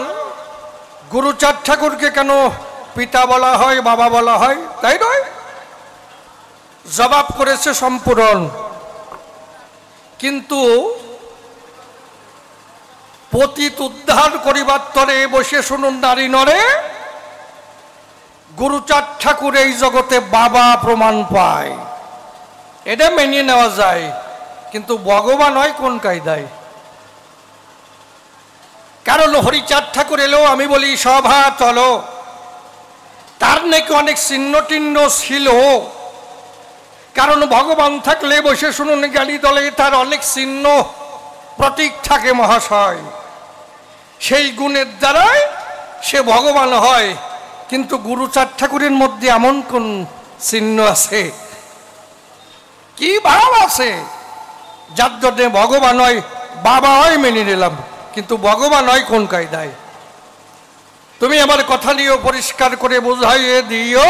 গুরুচাঁদ ঠাকুরকে কেন পিতা বলা হয়, বাবা বলা হয় তাই নয়, জবাব করেছে সম্পূরণ। কিন্তু পতিত উদ্ধার করিবার তরে বসে শুনুন নারী নরে, গুরুচাঁদ ঠাকুর এই জগতে বাবা প্রমাণ পায়, এটা মেনে নেওয়া যায়, কিন্তু ভগবান হয় কোন কায়দায়? কারণ হরিচাঁদ ঠাকুর এলো, আমি বলি সভা চলো, তার নাকি অনেক চিহ্ন টিহ্ন ছিল, কারণ ভগবান থাকলে বসে শুনুন গাড়ি দলে তার অনেক চিহ্ন প্রতীক থাকে মহাশয়, সেই গুণের দ্বারাই সে ভগবান হয়। কিন্তু গুরুচাঁদ ঠাকুরের মধ্যে এমন কোন চিহ্ন আছে, কি ভাব আছে, যার জন্য ভগবান হয়, বাবা হয় মেনে নিলাম, কিন্তু ভগবান হয় কোন কায়দায়? তুমি আমার কথা নিয়েও পরিষ্কার করে বোঝাইয়ে দিও,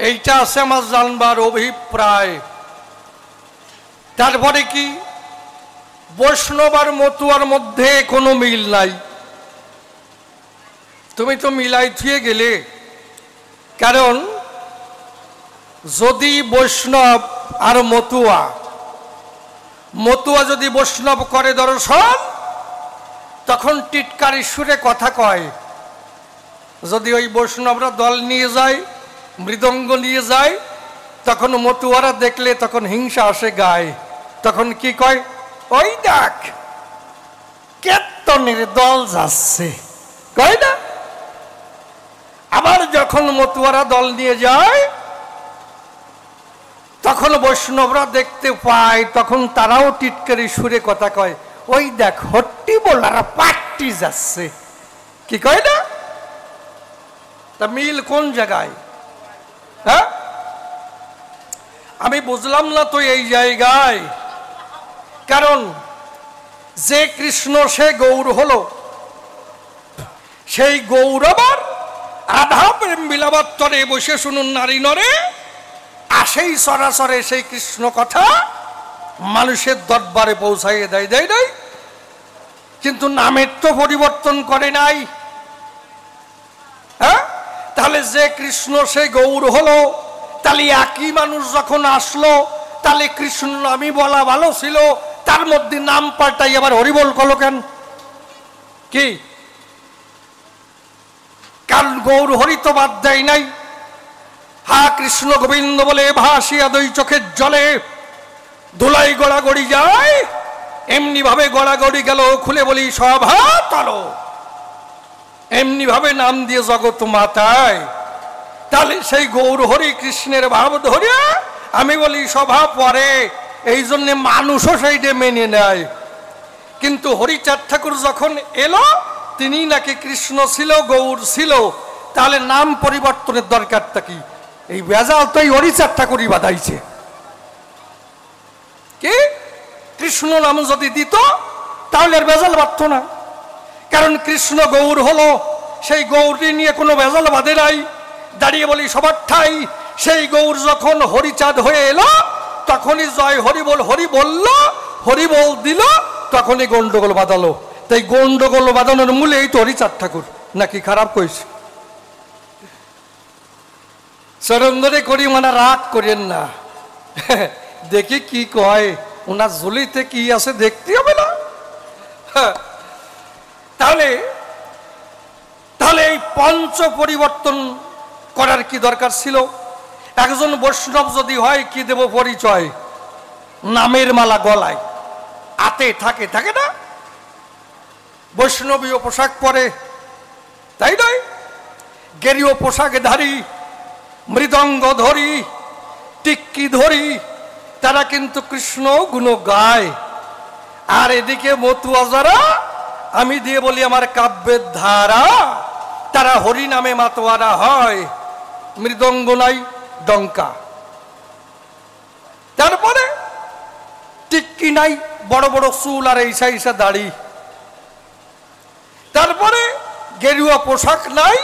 এইটা আছে আমার জানবার অভিপ্রায়। তারপরে কি, বৈষ্ণব আর মতুয়ার মধ্যে কোনো মিল নাই, তুমি তো মিলাই থুয়ে গেলে। কারণ যদি বৈষ্ণব আর মতুয়া, মতুয়া যদি বৈষ্ণব করে দর্শন, তখন টিটকারি সুরে কথা কয়, যদি ওই বৈষ্ণবরা দল নিয়ে যায়, মৃদঙ্গ নিয়ে যায়, তখন মতুয়ারা দেখলে তখন হিংসা আসে গায়ে, তখন কি কয়, ওই দেখ কীর্তনের দল যাচ্ছে, কয় না? আবার যখন মতুয়ারা দল নিয়ে যায়, তখন বৈষ্ণবরা দেখতে পায়, তখন তারাও টিটকারি সুরে কথা কয়, ওই দেখ হট্টি বলারা পাট্টি যাচ্ছে, কি কয় না? তা মিল কোন জায়গায়? হ্যাঁ, আমি বুঝলাম না তো এই জায়গায়। কারণ যে কৃষ্ণ সে গৌর হলো, সেই গৌর আবার রাধা প্রেম বিলাবাত্তরে বসে শুনুন নারী নরে, আসেই সরাসরে সেই কৃষ্ণ কথা মানুষের দরবারে পৌঁছাইয়ে দেয়, দেয় নাই? কিন্তু নামের তো পরিবর্তন করে নাই। হ্যাঁ, তাহলে যে কৃষ্ণ সে গৌর হলো, তাহলে একই মানুষ যখন আসলো, তাহলে কৃষ্ণ নামই বলা ভালো ছিল, তার মধ্যে নাম পাল্টাই আবার হরিবল করলো কেন? কি কারণ গৌর হরি তো বাদ দেয় নাই। হা কৃষ্ণ গোবিন্দ বলে ভাসিয়া দুই চোখের জলে ধুলাই গড়াগড়ি যায়, এমনি ভাবে গড়াগড়ি গেল, খুলে বলি সভা তলো, এমনি ভাবে নাম দিয়ে জগৎ মাতায়। তাহলে সেই গৌর হরি কৃষ্ণের ভাব ধরিয়া আমি বলি সভা পরে, এই জন্যে মানুষও সেইটা মেনে নেয়। কিন্তু হরিচাঁদ ঠাকুর যখন এলো, তিনি নাকি কৃষ্ণ ছিল, গৌর ছিল, তাহলে নাম পরিবর্তনের দরকারটা কি? এই বেজাল তো এই হরিচাঁদ ঠাকুরই বাঁধাইছে। কি কৃষ্ণ নাম যদি দিত তাহলে আর বেজাল বাঁধত না, কারণ কৃষ্ণ গৌর হলো, সেই গৌরটি নিয়ে কোনো বেজাল বাঁধে নাই। দাঁড়িয়ে বলি সবার ঠাই, সেই গৌর যখন হরিচাঁদ হয়ে এলো, তখনই জয় হরিবল, হরি বলল, হরিবল দিল, তখনই গন্ডগোল বাঁধালো। তাই গন্ডগোল বাঁধানোর মূলে এই তো হরিচাঁদ ঠাকুর, নাকি খারাপ কইছে? চরন্দরে করি মানে রাগ করেন না, দেখি কি কয়, ওনার ঝুলিতে কি আছে দেখতে হবে না? তাহলে তাহলে এই পঞ্চ পরিবর্তন করার কি দরকার ছিল? একজন বৈষ্ণব যদি হয়, কি দেব পরিচয়? নামের মালা গলায় হাতে থাকে, থাকে না? বৈষ্ণবীয় পোশাক পরে, তাই নয়? গেরীয় পোশাক ধারী, মৃদঙ্গ ধরি, টিক্কি ধরি, তারা কিন্তু কৃষ্ণ গুণ গায়। আর এদিকে মতুয়া যারা, আমি দিয়ে বলি আমার কাব্যের ধারা, তারা হরি নামে মাতোয়ারা হয়, মৃদঙ্গ নাই ডঙ্কা, তারপরে টিক্কি নাই, বড় বড় চুল আর এইসা এইসা দাড়ি, তারপরে গেরুয়া পোশাক নাই,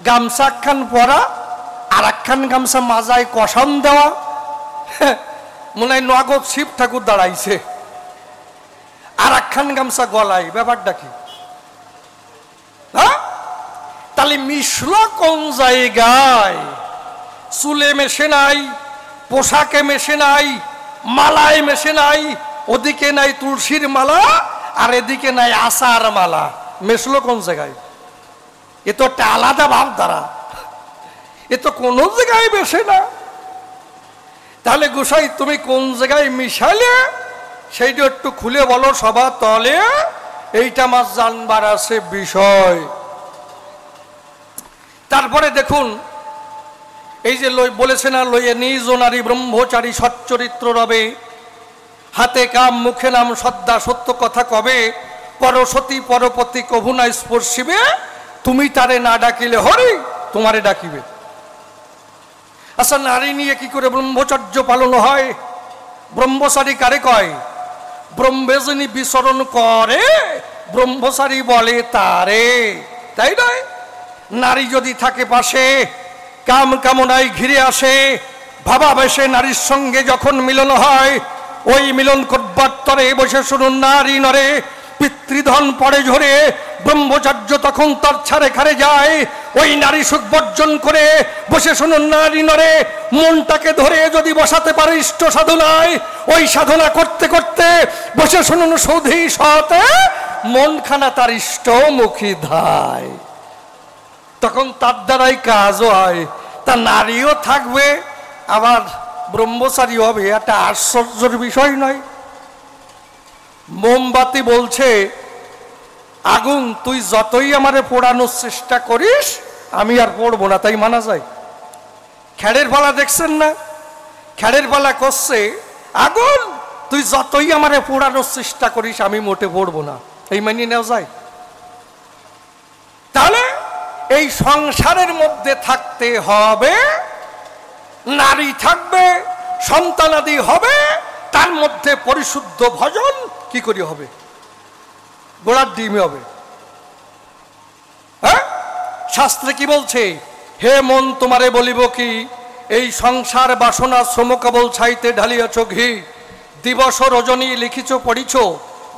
গামছা খান পরা আর একখান গামছা মাজায় কষান দেওয়া, মনে হয় নগদ শিব ঠাকুর দাঁড়াইছে, আর একখান গামছা গলায়। ব্যাপারটা কি? তাহলে মিশল কোন জায়গায়? চুলে মেশে নাই, পোশাকে মেশে নাই, মালায় মেশে নাই। ওদিকে নাই তুলসীর মালা আর এদিকে নাই আসার মালা, মেশলো কোন জায়গায়? এ তো একটা আলাদা ভাব দ্বারা, এ তো কোন জায়গায় মেশে না। তাহলে গোসাই তুমি কোন জায়গায় মিশালে সেইটা একটু খুলে বলো সবার তলে, এইটা আমার জানবার আছে বিষয়। তারপরে দেখুন, এই যে বলেছে না, লইয়ে নিজ নারী ব্রহ্মচারী সচ্চরিত্র রবে, হাতে কাম মুখে নাম শ্রদ্ধা সত্য কথা কবে, পরসতী পরপতি কভু না স্পর্শিবে, তুমি তারে না ডাকিলে হরি তোমারে ডাকিবে। আচ্ছা, নারী নিয়ে কি করে ব্রহ্মচর্য পালন হয়? ব্রহ্মচারী কারে কয়? ব্রহ্মে যিনি বিচরণ করে ব্রহ্মচারী বলে তারে, তাই নয়? নারী যদি থাকে পাশে, কাম কামনায় ঘিরে আসে, ভাবাবেশে নারীর সঙ্গে যখন মিলন হয়, ওই মিলন করবার তরে বসে শুনুন নারী নরে, পিতৃধন পড়ে ঝরে, ব্রহ্মচর্য তখন তার ছাড়ে খারে যায়। ওই নারী সুখ বর্জন করে বসে শুনুন নারী নরে, মনটাকে ধরে যদি বসাতে পারে ইষ্ট সাধনায়, ওই সাধনা করতে করতে বসে শুনুন সৌধি সতে, মনখানা তার ইষ্টমুখী ধায়, তখন তার দ্বারাই কাজও হয়। তা নারীও থাকবে আবার ব্রহ্মচারী হবে, একটা আশ্চর্যের বিষয় নয়? মোমবাতি বলছে, আগুন তুই যতই আমারে পোড়ানোর চেষ্টা করিস আমি আর পড়বো না, তাই মানা যায়? খেড়ের পালা দেখছেন না? খেড়ের পালা করছে, আগুন তুই যতই আমারে পোড়ানোর চেষ্টা করিস আমি মোটে পড়বো না, এই মানিয়ে নেওয়া যায়? তাহলে এই সংসারের মধ্যে থাকতে হবে, নারী থাকবে, সন্তানাদি হবে, তার মধ্যে পরিশুদ্ধ ভজন কি করে হবে? গোড়ার ডিমে হবে। হ্যাঁ, শাস্ত্রে কি বলছে? হে মন তোমারে বলিব কি, এই সংসার বাসনা শ্রম কেবল ছাইতে ঢালিয়াছ ঘি, দিবস রজনী লিখিছ পড়িছ,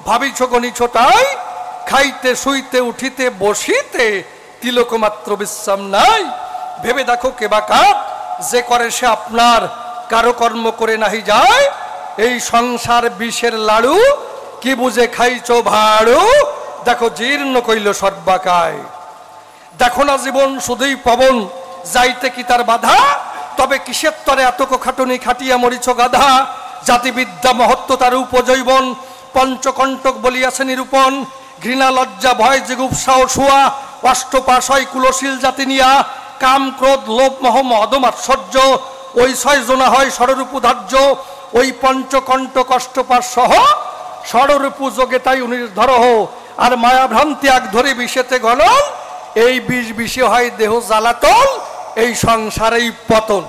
ভাবিছ গণিছ তাই, খাইতে শুইতে উঠিতে বসিতে তিলক মাত্র বিশ্রাম নাই। ভেবে দেখো কেবা কাপ, যে করে সে আপনার, কারো কর্ম করে নাহি যায়। এই সংসার বিষের লাড়ু, কি বুঝে খাইছ ভাড়ু, দেখো জীর্ণ কইল সর্বাকায়। দেখো না জীবন শুধুই পবন, যাইতে কি তার বাধা, তবে কিসের তরে এত খাটুনি খাটিয়া মরিছ গাধা। জাতিবিদ্যা মহত্ব তার উপজৈবন, পঞ্চকণ্টক বলিয়াছে নিরূপণ। ঘৃণা লজ্জা ভয় জিগুপ্সা ও শুয়া, অষ্টপাশয় কুলশীল জাতি নিয়া। কাম ক্রোধ লোভ মোহ মদম আশ্চর্য, ওই ছয় জনা হয় ষড়রূপু ধার্য। ওই পঞ্চকণ্টক অষ্টপাশ সহ ষড়রূপু যোগে তাই নির্ধর হো। আর মায়া ভ্রান্তি আগ ধরে বিষেতে গলন, এই বিষ বিষে হয় দেহ জ্বালাতন, এই সংসারেই পতন।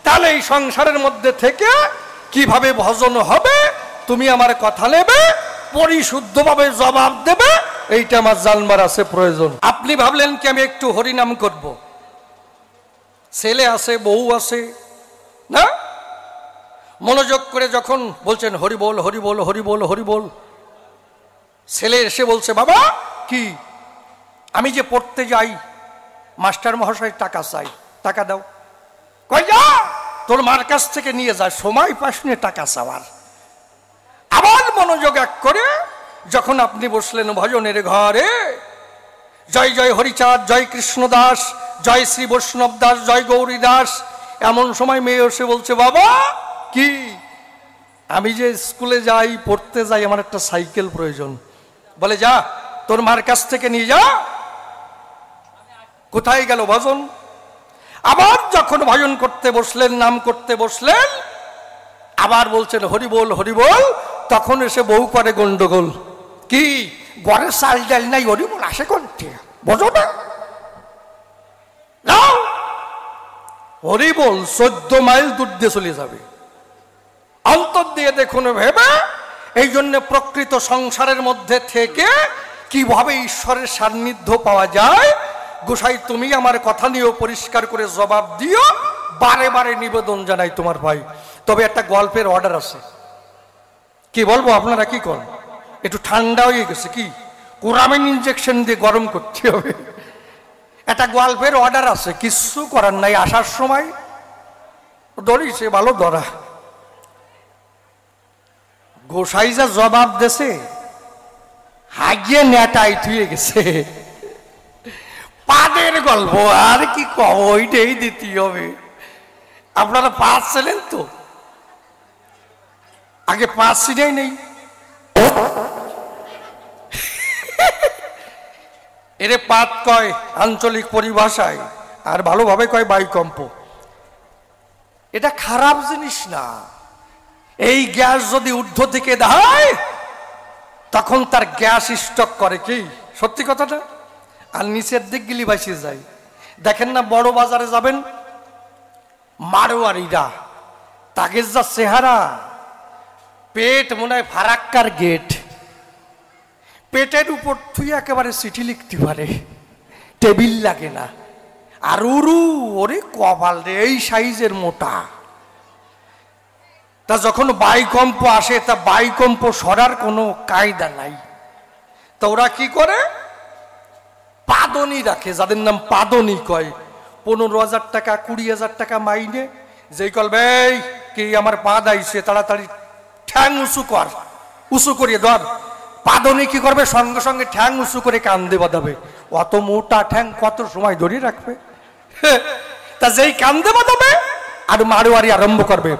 তাহলে এই সংসারের মধ্যে থেকে কিভাবে ভজন হবে, তুমি আমার কথা নেবে, পরিশুদ্ধভাবে জবাব দেবে, এইটা আমার জানবার আছে প্রয়োজন। আপনি ভাবলেন কি আমি একটু হরিনাম করব? ছেলে আছে, বউ আছে, না? মনোযোগ করে যখন বলছেন হরি বল হরি বল হরি বল হরি বল, ছেলে এসে বলছে বাবা কি, আমি যে পড়তে যাই মাস্টার মহাশয় টাকা চাই, টাকা দাও। কই যা, তোর মার কাছ থেকে নিয়ে যায়, সময় পাস নিয়ে টাকা চাওয়ার। আবার মনোযোগ এক করে যখন আপনি বসলেন ভজনের ঘরে, জয় জয় হরিচাঁদ, জয় কৃষ্ণ দাস, জয় শ্রী বৈষ্ণব দাস, জয় গৌরী দাস, এমন সময় মেয়ে এসে বলছে বাবা কি, আমি যে স্কুলে যাই পড়তে যাই, আমার একটা সাইকেল প্রয়োজন। বলে যা, তোর মার কাছ থেকে নিয়ে যা। কোথায় গেল ভজন? আবার যখন ভজন করতে বসলেন, নাম করতে বসলেন, আবার বলছেন হরি বল হরি বল, তখন এসে বউ করে গন্ডগোল। কি ঘরের চাল ডাল নাই, হরি বল আসে করতে বোঝো না? হরি বল 14 মাইল দূর দিয়ে চলে যাবে। অন্তর দিয়ে দেখুন ভেবে, এই জন্য প্রকৃত সংসারের মধ্যে থেকে কিভাবে ঈশ্বরের সান্নিধ্য পাওয়া যায়, গোসাই তুমি আমার কথা নিয়েও পরিষ্কার করে জবাব দিও, বারে বারে নিবেদন জানাই তোমার ভাই। তবে একটা গল্পের অর্ডার আছে, কি বলবো আপনারা কি করেন? একটু ঠান্ডা হয়ে গেছে, কি কোরামিন ইনজেকশন দিয়ে গরম করতে হবে। একটা গল্পের অর্ডার আছে, কিছু করার নাই। আসার সময় ধরিছে ভালো ধরা, গোসাই যা জবাব দেছে হাগিয়ে নেটাই থুয়ে গেছে। পাদের গল্প আর কি কব, ওইটাই দিতে হবে। আপনারা পাঁচ ছিলেন তো, আগে পাঁচ ছিলেই নেই। এরে পাত কয় আঞ্চলিক পরিভাষায়, আর ভালোভাবে কয় বায়ুকম্প। এটা খারাপ জিনিস না। এই গ্যাস যদি ঊর্ধ্ব থেকে দেয় তখন তার গ্যাস স্টক করে, কি সত্যি কথাটা? আর নিচের দিক গিলি বাঁচিয়ে যায়। দেখেন না বড় বাজারে যাবেন, মারোয়ারিরা তাকে যা চেহারা, পেট মনে হয় ফারাক্কার গেট, পেটের উপর তুই একেবারে চিঠি লিখতে পারে, টেবিল লাগে না। আর উরু ওরে কপাল রে, এই সাইজের মোটা। তা যখন বায়ুকম্প আসে, তা বায়ুকম্প সরার কোনো কায়দা নাই। তা ওরা কি করে, পাদনি রাখে, যাদের নাম পাদনি কয়। 15,000 টাকা 20,000 টাকা মাইনে, যেই কলবে কি আমার পা দাইছে, তাড়াতাড়ি ঠ্যাং উঁচু কর, উঁচু করিয়ে ধর। পাদনি কি করবে, সঙ্গে সঙ্গে ঠ্যাং উঁচু করে কান্দে বাঁধাবে। অত মোটা ঠ্যাং কত সময় ধরে রাখবে? তা যেই কান্দে বাঁধাবে আর মারোয়ারি আরম্ভ করবে।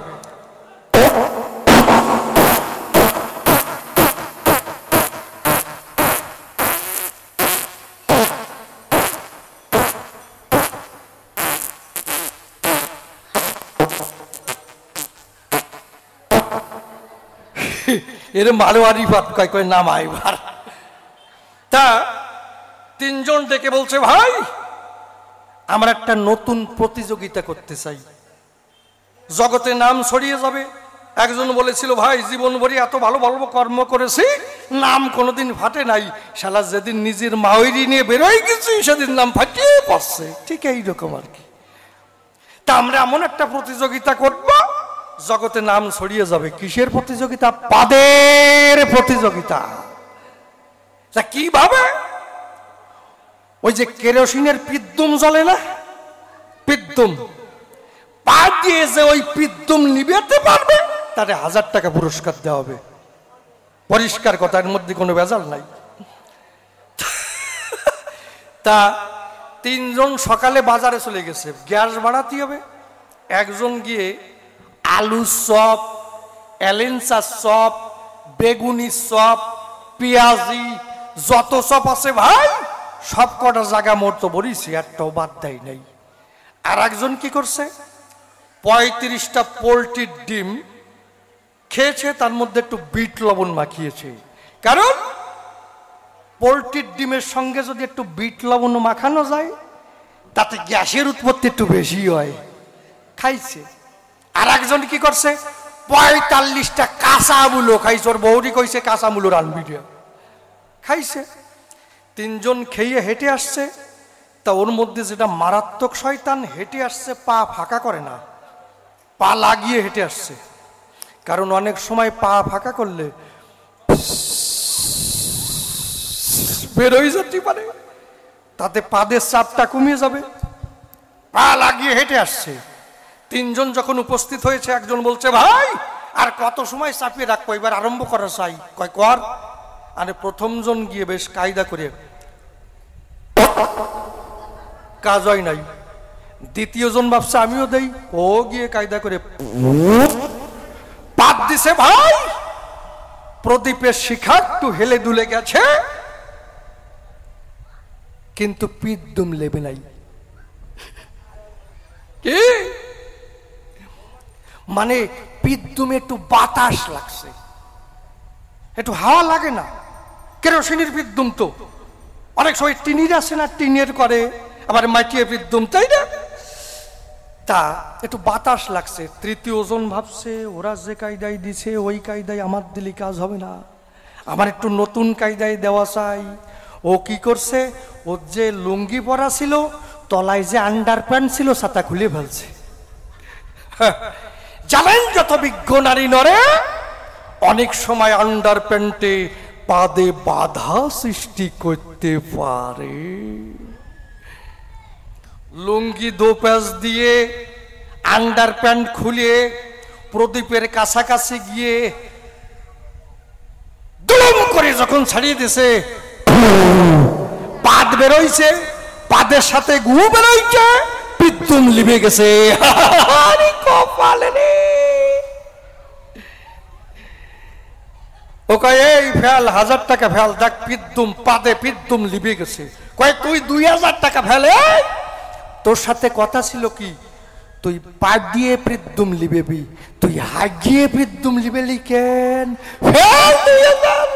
এর মারোয়ারি ভাত কয় কয় নাম আইবার। তা তিনজন ডেকে বলছে, ভাই আমরা একটা নতুন প্রতিযোগিতা করতে চাই, জগতে নাম ছড়িয়ে যাবে। একজন বলেছিল, ভাই জীবন ভরি এত ভালো ভালো কর্ম করেছি, নাম কোনোদিন ফাটে নাই, শালা যেদিন নিজের মাওয়ারি নিয়ে বেরোয় গেছি সেদিন নাম ফাটিয়ে পড়ছে। ঠিক এইরকম আর কি। তা আমরা এমন একটা প্রতিযোগিতা করব, জগতে নাম ছড়িয়ে যাবে। কিসের প্রতিযোগিতা? পাদের প্রতিযোগিতা। তা কিভাবে? ওই যে কেরোসিনের পিদ্দুম জ্বলে না, পিদ্দুম, পা দিয়ে যে ওই পিদ্দুম নিবেতে পারবে তারে 1000 টাকা পুরস্কার দেওয়া হবে। পরিষ্কার কথা, এর মধ্যে কোনো ভেজাল নাই। তা তিনজন সকালে বাজারে চলে গেছে, গ্যাস বাড়াতে হবে। একজন গিয়ে আলু চপ, এলেন্সা চপ, বেগুনি চপ, পেঁয়াজি, যত চপ আছে ভাই সব কটা জায়গা মরতো বলিছি, একটাও বাদ দেয় নাই। আর একজন কি করছে, 35টা পোলট্রির ডিম খেয়েছে, তার মধ্যে একটু বিট লবণ মাখিয়েছে। কারণ পোলট্রির ডিমের সঙ্গে যদি একটু বিট লবণ মাখানো যায় তাতে গ্যাসের উৎপত্তি একটু বেশি হয়, খাইছে। আর একজন কি করছে, 45টা কাঁচা মূলো খাইছে। ওর বৌরি কইছে কাঁচা মূলো রানবি, খাইছে। তিনজন খেয়ে হেঁটে আসছে। তা ওর মধ্যে যেটা মারাত্মক শয়তান, হেঁটে আসছে পা ফাঁকা করে না, পা লাগিয়ে হেঁটে আসছে। কারণ অনেক সময় পা ফাঁকা করলে বেরোয় যেতে পারে, তাতে পাদের চাপটা কমিয়ে যাবে। পা লাগিয়ে হেঁটে আসছে। তিনজন যখন উপস্থিত হয়েছে, একজন বলছে, ভাই আর কত সময় চাপিয়ে রাখবো, এবার আরম্ভ করা চাই। কয় কর। আরে প্রথমজন গিয়ে বেশ কায়দা করে, কাজ হয় নাই। দ্বিতীয় জন ভাবছে আমিও দেই, ও গিয়ে কায়দা করে পাত দিছে। ভাই প্রদীপের শিখা একটু হেলে দুলে গেছে, কিন্তু পিদ্দুম লেবে নাই। কি মানে পিদ্দুমে একটু বাতাস লাগছে, একটু হাওয়া লাগে না? কেরোসিনের পিদ্দুম তো অনেক সময় টিনের আসে না, টিনের করে, আবার মাটিয়ে পিদ্দুম, তাই না? তা একটু বাতাস লাগছে। তৃতীয় জন ভাবছে ওরা যে কায়দায় দিছে ওই কায়দায় আমার দিলে কাজ হবে না, আমার একটু নতুন কায়দায় দেওয়া চাই। ও কি করছে, ওর যে লুঙ্গি পরা ছিল তলায় যে আন্ডার প্যান্ট ছিল ছাতা খুলে ফেলছে। জানেন যত বিজ্ঞ নারী নরে অনেক সময় আন্ডার প্যান্টে পাদে বাধা সৃষ্টি করতে পারে। লুঙ্গি দো প্যাচ দিয়ে আন্ডার প্যান্ট খুলে প্রদীপের কাছাকাছি গিয়ে দুম করে যখন ছাড়িয়ে দিছে, পাদ বেরোইছে, পাদের সাথে গু বেরোইছে, পিদ্দুম লিবে গেছে। কপালে রে। ও কয় এই ফেল, 1000 টাকা ফেল, দেখ পিদ্দুম পাদে পিদ্দুম লিবে গেছে। কয় তুই 2000 টাকা ফেলে, তোর সাথে কথা ছিল কি তুই পাদ দিয়ে পিদ্দুম লিবেবি, তুই হাগিয়ে পিদ্দুম লিবেলি কেন? ফেল 2000।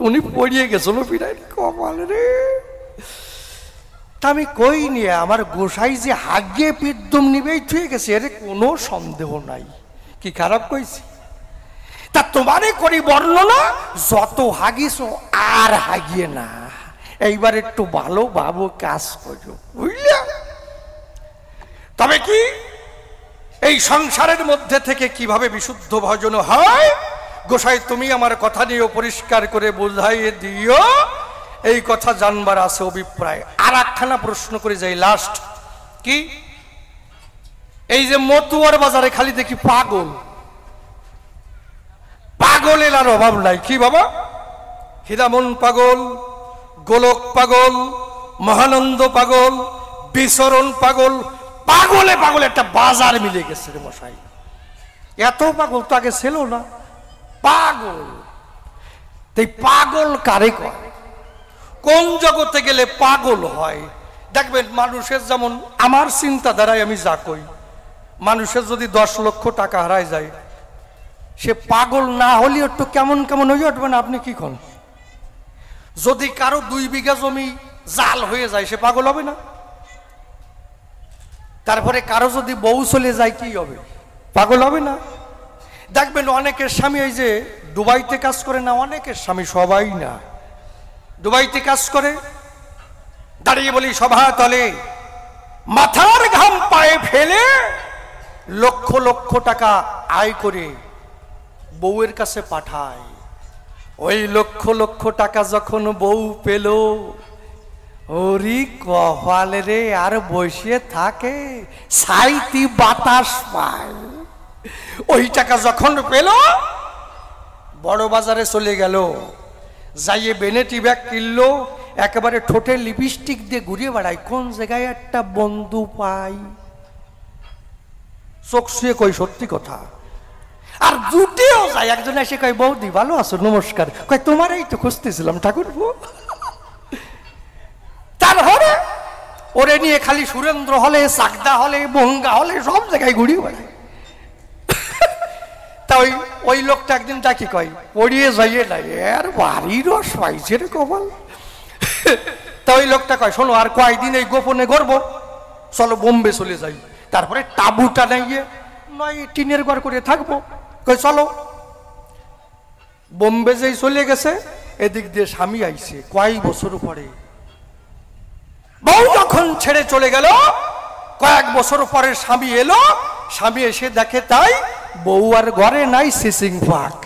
উনি পড়িয়ে গেছিল পিড়াই। কপালে রে। তা আমি কই নিয়ে আমার গোসাই যে হাগিয়ে পিদ্দুম নিবেই থুয়ে গেছে, এর কোনো সন্দেহ নাই। কি খারাপ কইছি? তা তোমারে করি বর্ণনা, যত হাগিস আর হাগিয়ে না, এইবার একটু ভালো ভাবো কাজ করো, বুঝলে? তবে কি এই সংসারের মধ্যে থেকে কিভাবে বিশুদ্ধ ভজন হয়, গোসাই তুমি আমার কথা নিয়ে পরিষ্কার করে বোঝাইয়ে দিও, এই কথা জানবার আছে অভিপ্রায়। আর একখানা প্রশ্ন করে যাই লাস্ট, কি এই যে মতুয়ার বাজারে খালি দেখি পাগল, পাগলের আর অভাব নাই। কি বাবা, হীরামন পাগল, গোলক পাগল, মহানন্দ পাগল, বিচরণ পাগল, পাগলে পাগলে একটা বাজার মিলে গেছে রে মশাই। এত পাগল তো আগে ছিল না। পাগল, তাই পাগল কারে কয়? কোন জগতে গেলে পাগল হয়? দেখবেন মানুষের যেমন, আমার চিন্তাধারায় আমি যা কই, মানুষের যদি 10 লক্ষ টাকা হারায় যায়, সে পাগল না হলেও একটু কেমন কেমন হয়ে উঠবে না? আপনি কি কন? যদি কারো 2 বিঘা জমি জাল হয়ে যায়, সে পাগল হবে না? তারপরে কারো যদি বউ চলে যায়, কি হবে? পাগল হবে না? দেখবেন অনেকের স্বামী ওই যে দুবাইতে কাজ করে না, অনেকের স্বামী, সবাই না, দুবাইতে কাজ করে, দাঁড়িয়ে বলি সভা তলে মাথার ঘাম পায়ে ফেলে লক্ষ লক্ষ টাকা আয় করে বউয়ের কাছে পাঠায়। ওই লক্ষ লক্ষ টাকা যখন বউ পেল, ওরি কপাল রে, আর বসে থাকে, সাইতি বাতাস পায়। ওই টাকা যখন পেল, বড় বাজারে চলে গেল, যাইয়ে বেনেটি ব্যাগ কিনলো, একেবারে ঠোঁটে লিপস্টিক দিয়ে ঘুরিয়ে বেড়ায়, কোন জায়গায় একটা বন্ধু পাই। চোখ শুয়ে কই সত্যি কথা। আর জুটেও যায়, একজন এসে কয় বৌদি ভালো আছো, নমস্কার। কয় তোমারই তো খুঁজতেছিলাম ঠাকুরপো। তারপরে ওরে নিয়ে খালি সুরেন্দ্র হলে, চাকদা হলে, বঙ্গা হলে, সব জায়গায় ঘুরিয়ে বেড়ায়। তা ওই লোকটা একদিন ডাকি কয় পড়িয়ে যাইয়ে নাই, এর বাড়ি রস পাইছে রে কপাল। তা ওই লোকটা কয় শোনো, আর কয়দিন এই গোপনে গড়বো, চলো বোম্বে চলে যাই, তারপরে তাবুটা নাইয়ে নয় টিনের ঘর করে থাকবো। কই চলো। বোম্বে যেই চলে গেছে, এদিক দিয়ে স্বামী আইছে কয়েক বছর পরে। বউ যখন ছেড়ে চলে গেল, কয়েক বছর পরে স্বামী এলো, স্বামী এসে দেখে তাই বউ আর ঘরে নাই, সিসিং পাক।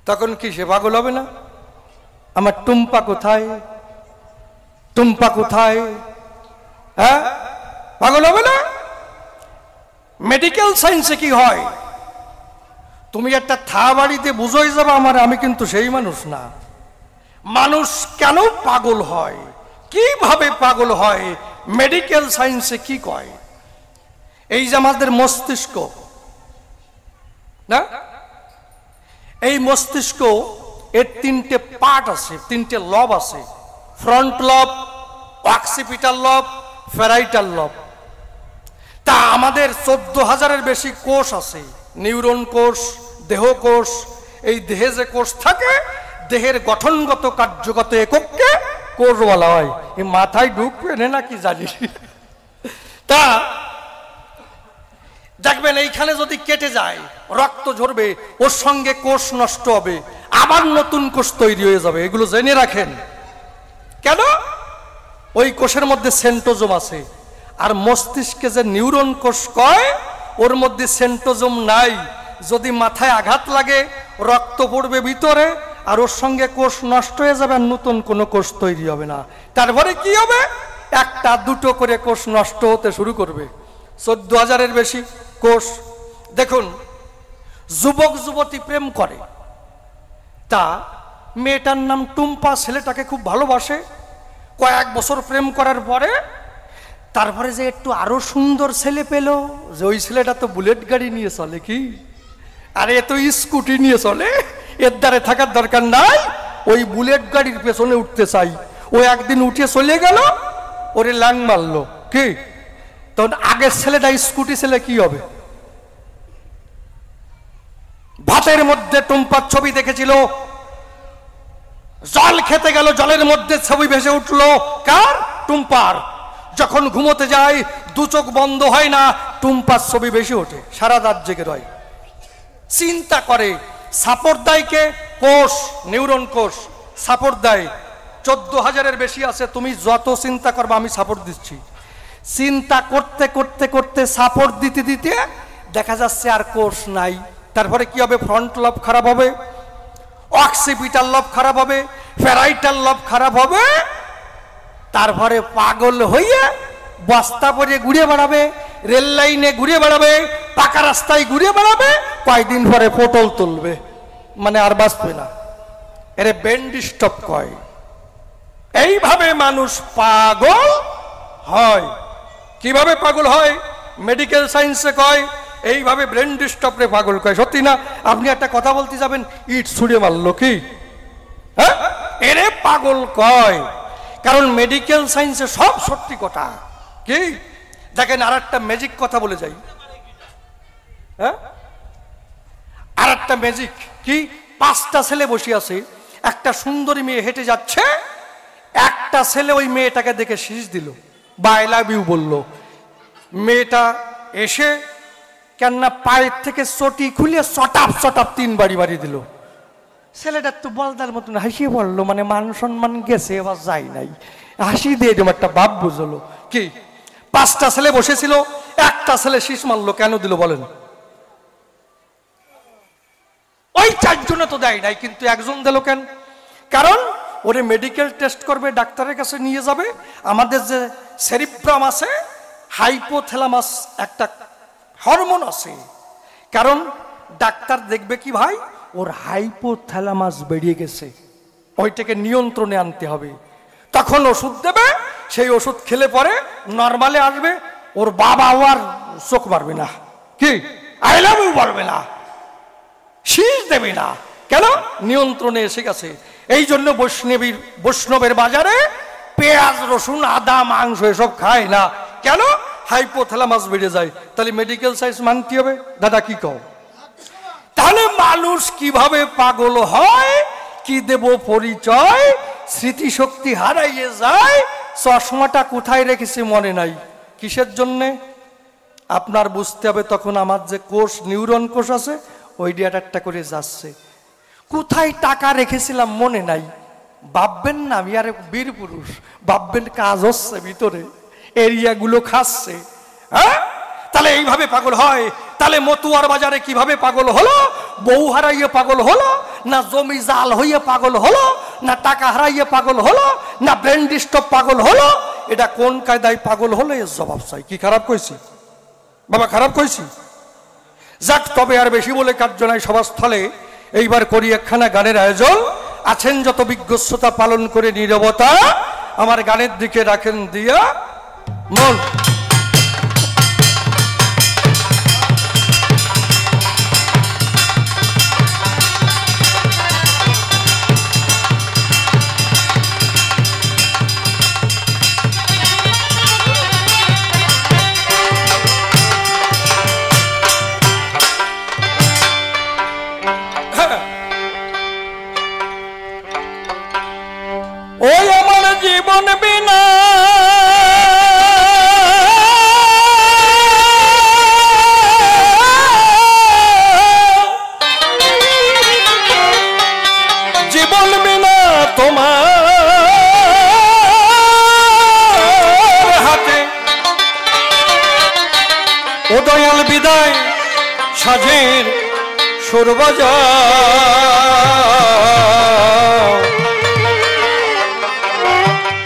তখন কি সে পাগল হবে না? আমার টুম্পা কোথায়, টুম্পা কোথায়? হ্যাঁ, পাগল হবে না? মেডিকেল সায়েন্সে কি হয়, তুমি একটা থা বাড়িতে বুঝোই যাবে আমার, আমি কিন্তু সেই মানুষ না। মানুষ কেন পাগল হয়, কিভাবে পাগল হয়, মেডিকেল সায়েন্সে কি কয়? এই যে আমাদের মস্তিষ্ক না, এই মস্তিষ্ক এর 3টে পার্ট আছে, 3টে লব আছে, ফ্রন্ট লব, অক্সিপিটাল লব, ফেরাইটাল লব। তা আমাদের 14,000-এর বেশি কোষ আছে, নিউরন কোষ, দেহ কোষ। এই দেহে যে কোষ থাকে, দেহের গঠনগত কার্যগত এককে কোষ বলা হয়। এই মাথায় ঢুকবে না কি জানি। তা দেখবেন এইখানে যদি কেটে যায় রক্ত ঝরবে, ওর সঙ্গে কোষ নষ্ট হবে, আবার নতুন কোষ তৈরি হয়ে যাবে। এগুলো জেনে রাখেন। কেন? ওই কোষের মধ্যে সেন্টোজোম আছে। আর মস্তিষ্কে যে নিউরন কোষ কয়, ওর মধ্যে সেন্টোজোম নাই। যদি মাথায় আঘাত লাগে রক্ত পড়বে ভিতরে, আর ওর সঙ্গে কোষ নষ্ট হয়ে যাবে, আর নতুন কোনো কোষ তৈরি হবে না। তারপরে কি হবে? একটা দুটো করে কোষ নষ্ট হতে শুরু করবে। 14,000-এর বেশি কোষ। দেখুন, যুবক যুবতী প্রেম করে, তা মেয়েটার নাম টুম্পা, ছেলেটাকে খুব ভালোবাসে। কয়েক বছর প্রেম করার পরে তারপরে যে একটু আরো সুন্দর ছেলে পেল, যে ওই ছেলেটা তো বুলেট গাড়ি নিয়ে চলে, কি আরে এ তো স্কুটি নিয়ে চলে, এর দ্বারে থাকার দরকার নাই, ওই বুলেট গাড়ির পেছনে উঠতে চাই। ও একদিন উঠে চলে গেল, ওরে ল্যাং মারলো। কি তখন আগের ছেলেটা স্কুটি ছেলে কি হবে? ভাতের মধ্যে টুম্পার ছবি দেখেছিল, জল খেতে গেল, জলের মধ্যে ছবি ভেসে উঠলো কার? টুম্পার। যখন ঘুমোতে যায় দু চোখ বন্ধ হয় না, টুম্পার ছবি বেশি ওঠে, সারা রাত জেগে রয়, চিন্তা করে। সাপোর্ট দেয় কে? কোষ, নিউরন কোষ সাপোর্ট দেয়। 14,000-এর বেশি আছে, তুমি যত চিন্তা করবে আমি সাপোর্ট দিচ্ছি। চিন্তা করতে করতে করতে সাপোর্ট দিতে দিতে দেখা যাচ্ছে আর কোষ নাই। তারপরে কি হবে? ফ্রন্ট লব খারাপ হবে, অক্সিপিটাল লব খারাপ হবে, প্যারাইটাল লব খারাপ হবে। তারপরে পাগল হইয়া বস্তা পরে ঘুরে বেড়াবে, রেল লাইনে ঘুরে বেড়াবে, পাকা রাস্তায় ঘুরে বেড়াবে, কয়েকদিন পরে পটল তুলবে, মানে আর বাঁচবে না। এরে ব্রেন ডিস্টার্ব কয়। এইভাবে মানুষ পাগল হয়। কিভাবে পাগল হয়? মেডিকেল সায়েন্সে কয় এইভাবে ব্রেন ডিস্টার্বরে পাগল কয়। সত্যি না? আপনি একটা কথা বলতে যাবেন, ইট ছুঁড়ে মারলো, কি হ্যাঁ, এরে পাগল কয়। কারণ মেডিকেল সায়েন্সে সব সত্যি কথা। কি দেখেন, আর একটা ম্যাজিক কথা বলে যাই। হ্যাঁ, আর একটা ম্যাজিক কি? 5টা ছেলে বসে আছে, একটা সুন্দরী মেয়ে হেঁটে যাচ্ছে, একটা ছেলে ওই মেয়েটাকে দেখে শীষ দিল বা আই লাভ ইউ বললো। মেয়েটা এসে কেননা পায়ের থেকে চটি খুলে চটাপ চটাপ 3 বাড়ি বাড়ি দিল। ছেলেটা তো বলদার মতন হাসিয়ে বললো, মানে মান সম্মান গেছে, এবার যাই নাই, হাসি দিয়ে যেমন একটা ভাব বুঝলো। কি 5টা ছেলে বসেছিল, একটা ছেলে শীষ মারলো, কেন দিল বলেন? ওই 4 জনে তো দেয় নাই, কিন্তু একজন দিল কেন? কারণ ওরে মেডিকেল টেস্ট করবে, ডাক্তারের কাছে নিয়ে যাবে। আমাদের যে সেরিব্রাম আছে, হাইপোথ্যালামাস একটা হরমোন আছে, কারণ ডাক্তার দেখবে কি ভাই ওর হাইপোথ্যালামাস বেরিয়ে গেছে, ওইটাকে নিয়ন্ত্রণে আনতে হবে। তখন ওষুধ দেবে, সেই ওষুধ খেলে পরে নর্মালে আসবে, ওর বাবা আর চোখ মারবে না, কি আই লাভ ইউ বলবে না, শীষ দেবে না। কেন? নিয়ন্ত্রণে এসে গেছে। এই জন্য বৈষ্ণবের বাজারে পেঁয়াজ রসুন আদা মাংস এসব খায় না। কেন? হাইপোথ্যালামাস বেড়ে যায়। তাহলে মেডিকেল সায়েন্স মানতে হবে। দাদা কি কও? তাহলে মানুষ কিভাবে পাগল হয়? কি দেব পরিচয়? স্মৃতিশক্তি হারাইয়ে যায়। চশমাটা কোথায় রেখেছি মনে নাই। কিসের জন্যে? আপনার বুঝতে হবে তখন আমার যে কোষ, নিউরন কোষ আছে, ওই ডিয়াটা একটা করে যাচ্ছে। কোথায় টাকা রেখেছিলাম মনে নাই। ভাববেন না আমি আর বীর পুরুষ, ভাববেন কাজ হচ্ছে ভিতরে, এরিয়াগুলো খাচ্ছে। হ্যাঁ, তাহলে এইভাবে পাগল হয়। তাহলে মতুয়ার বাজারে কিভাবে পাগল হলো? বউ হারাইয়ে পাগল হলো, না জমি জাল হইয়ে পাগল হলো, না টাকা হারাইয়ে পাগল হলো, না ব্রেন ডিস্টার্ব পাগল হলো? এটা কোন কায়দায় পাগল হলো এর জবাব চাই। কি খারাপ কইছি বাবা? খারাপ কইছি? যাক, তবে আর বেশি বলে কার্য নাই সভাস্থলে। এইবার করি একখানা গানের আয়োজন। আছেন যত বিজ্ঞতা পালন করে নীরবতা, আমার গানের দিকে রাখেন দিয়া মন। ওই আমার জীবন বিনা জীবন বিনা তোমার হাতে ও দয়াল বিদায় সাজের সুর বাজাও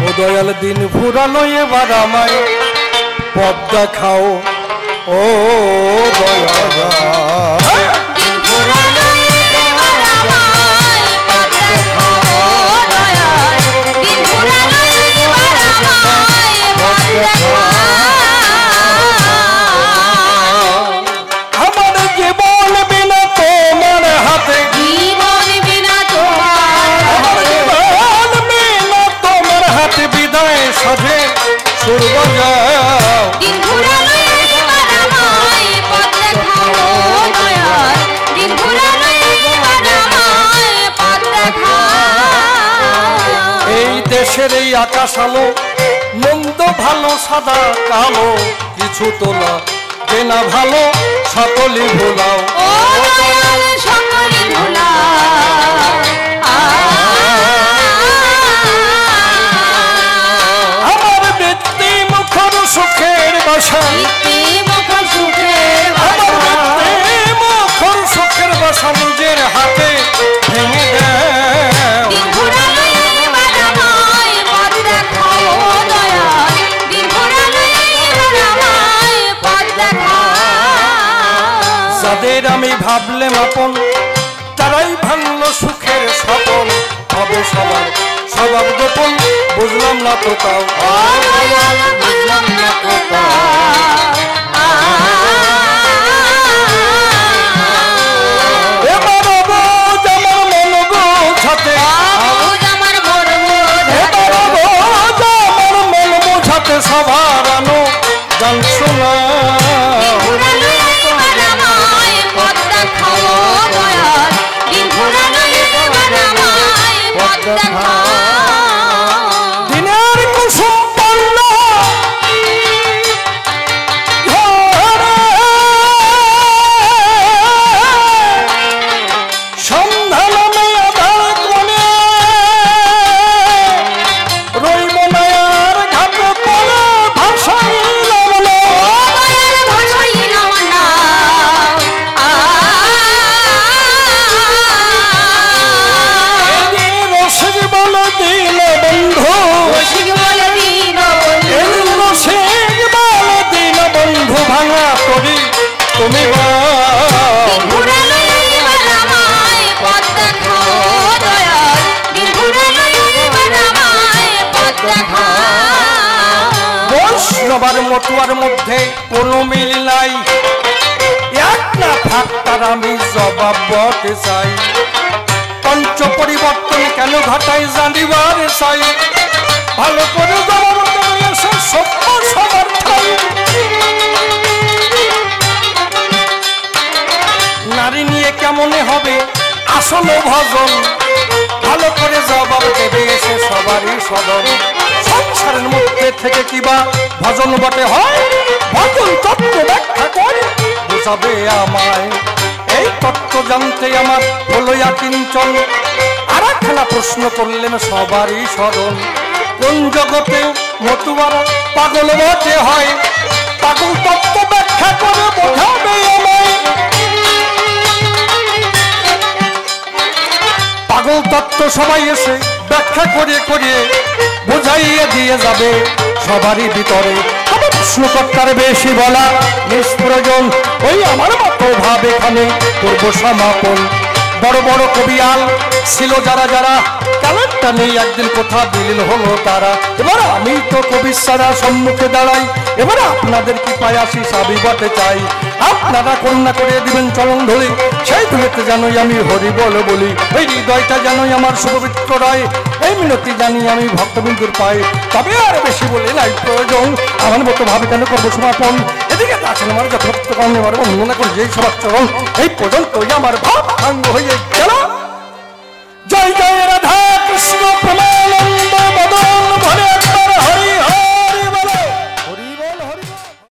ও দয়াল দিন ফুরালো এবার আমায় পথ দেখাও ও দয়াল সাজে সুর বাজাও দিন ঘুরালো এবার আমায় পথ দেখাও দয়াল দিন ঘুরালো এবার আমায় পথ দেখাও এই দেশের এই আকাশ আলো মন্দ ভালো সাদা কালো কিছু তোলা যে না ভালো সকলই ভোলাও ও দয়াল সকলে ভোলাও সুখের বাসা মুখর সুখের মুখর সুখের বাসা নিজের হাতে ভেঙে দাও দিন ঘুরালো এবার আমায় পথ দেখাও দয়াল দিন ঘুরালো এবার আমায় পথ দেখাও যাদের আমি ভাবলে আপন তারাই ভাঙল সুখের স্বপন হবে সবার স্বভাব গোপন বুঝলাম না তো তাও বুঝলাম না তো এবার বোঝ আমার মন বোঝাতে আমার মন এবার বোঝ আমার মন বোঝাতে সবার আনো গান শোনা ঘুরালো এবার আমায় পথ দেখাও দয়াল দিন ঘুরালো এবার আমায় পথ দেখাও দিনের কুসুম পড়ল সন্ধ্যা নামে আধার কোণে রইব না আর ঘাট পড়ে ভাসাইলাম না ভাসাইলাম না রসিক বল দিল বন্ধু রসিক বলে দিল রসিক বল দিল বন্ধু ভাঙা করি তুমি দিন ঘুরালো এবার আমায় পথ দেখাও দয়াল দিন ঘুরালো এবার আমায় পথ দেখাও বৈষ্ণবার মতুয়ার মধ্যে কোনো মিল নাই এক না ফাঁকটার আমি জবাব বটে চাই পঞ্চ পরিবর্তন কেন ঘটাই জানিবার চাই ভালো করে জবাব দেবে সে সভ্য সবার ঠাই নারী নিয়ে কেমনে হবে আসল ভজন ভালো করে জবাব দেবে এসে সবারই সদন সংসারের মধ্যে থেকে কিবা ভজন বটে হয় ভজন তত্ত্ব ব্যাখ্যা করে বোঝাবে আমায় এই তত্ত্ব জানতে আমার হলো কিঞ্চন আর একখানা প্রশ্ন করলেন সবারই স্মরণ কোন জগতে মতুয়ারা পাগল বটে হয় পাগল তত্ত্ব ব্যাখ্যা করে বোঝাবে আমায় পাগল তত্ত্ব সবাই এসে ব্যাখ্যা করে করে বোঝাইয়ে দিয়ে যাবে সবারই ভিতরে তবে প্রশ্নকর্তার বেশি বলা নিষ্প্রয়োজন ওই আমার মতো ভাব এখানে করব সমাপন বড় বড় কবিয়াল ছিল যারা যারা কালেরটা নেই একদিন কোথা দিল হলো তারা এবার আমি তো কবির সারা সম্মুখে দাঁড়াই এবার আপনাদের কি পায় আসি সাবি বটে চাই আপনারা কন্যা করে দিবেন চরণ ধরে সেই ধুলেতে জানোই আমি হরি বলি ওই হৃদয়টা জানোই আমার শুভবিত্র রায় এই মিনতি জানি আমি ভক্তবিন্দুর পাই তবে আর বেশি বলে নাই প্রয়োজন আমার মতো ভাবে কেন করবো সমাপন এদিকে আছেন আমার যথার্থ কর্মে আমার বন্দনা করে যেই সবার চরণ এই পর্যন্তই আমার ভাব ভাঙ্গ হয়ে গেল জয় জয় রাধা কৃষ্ণ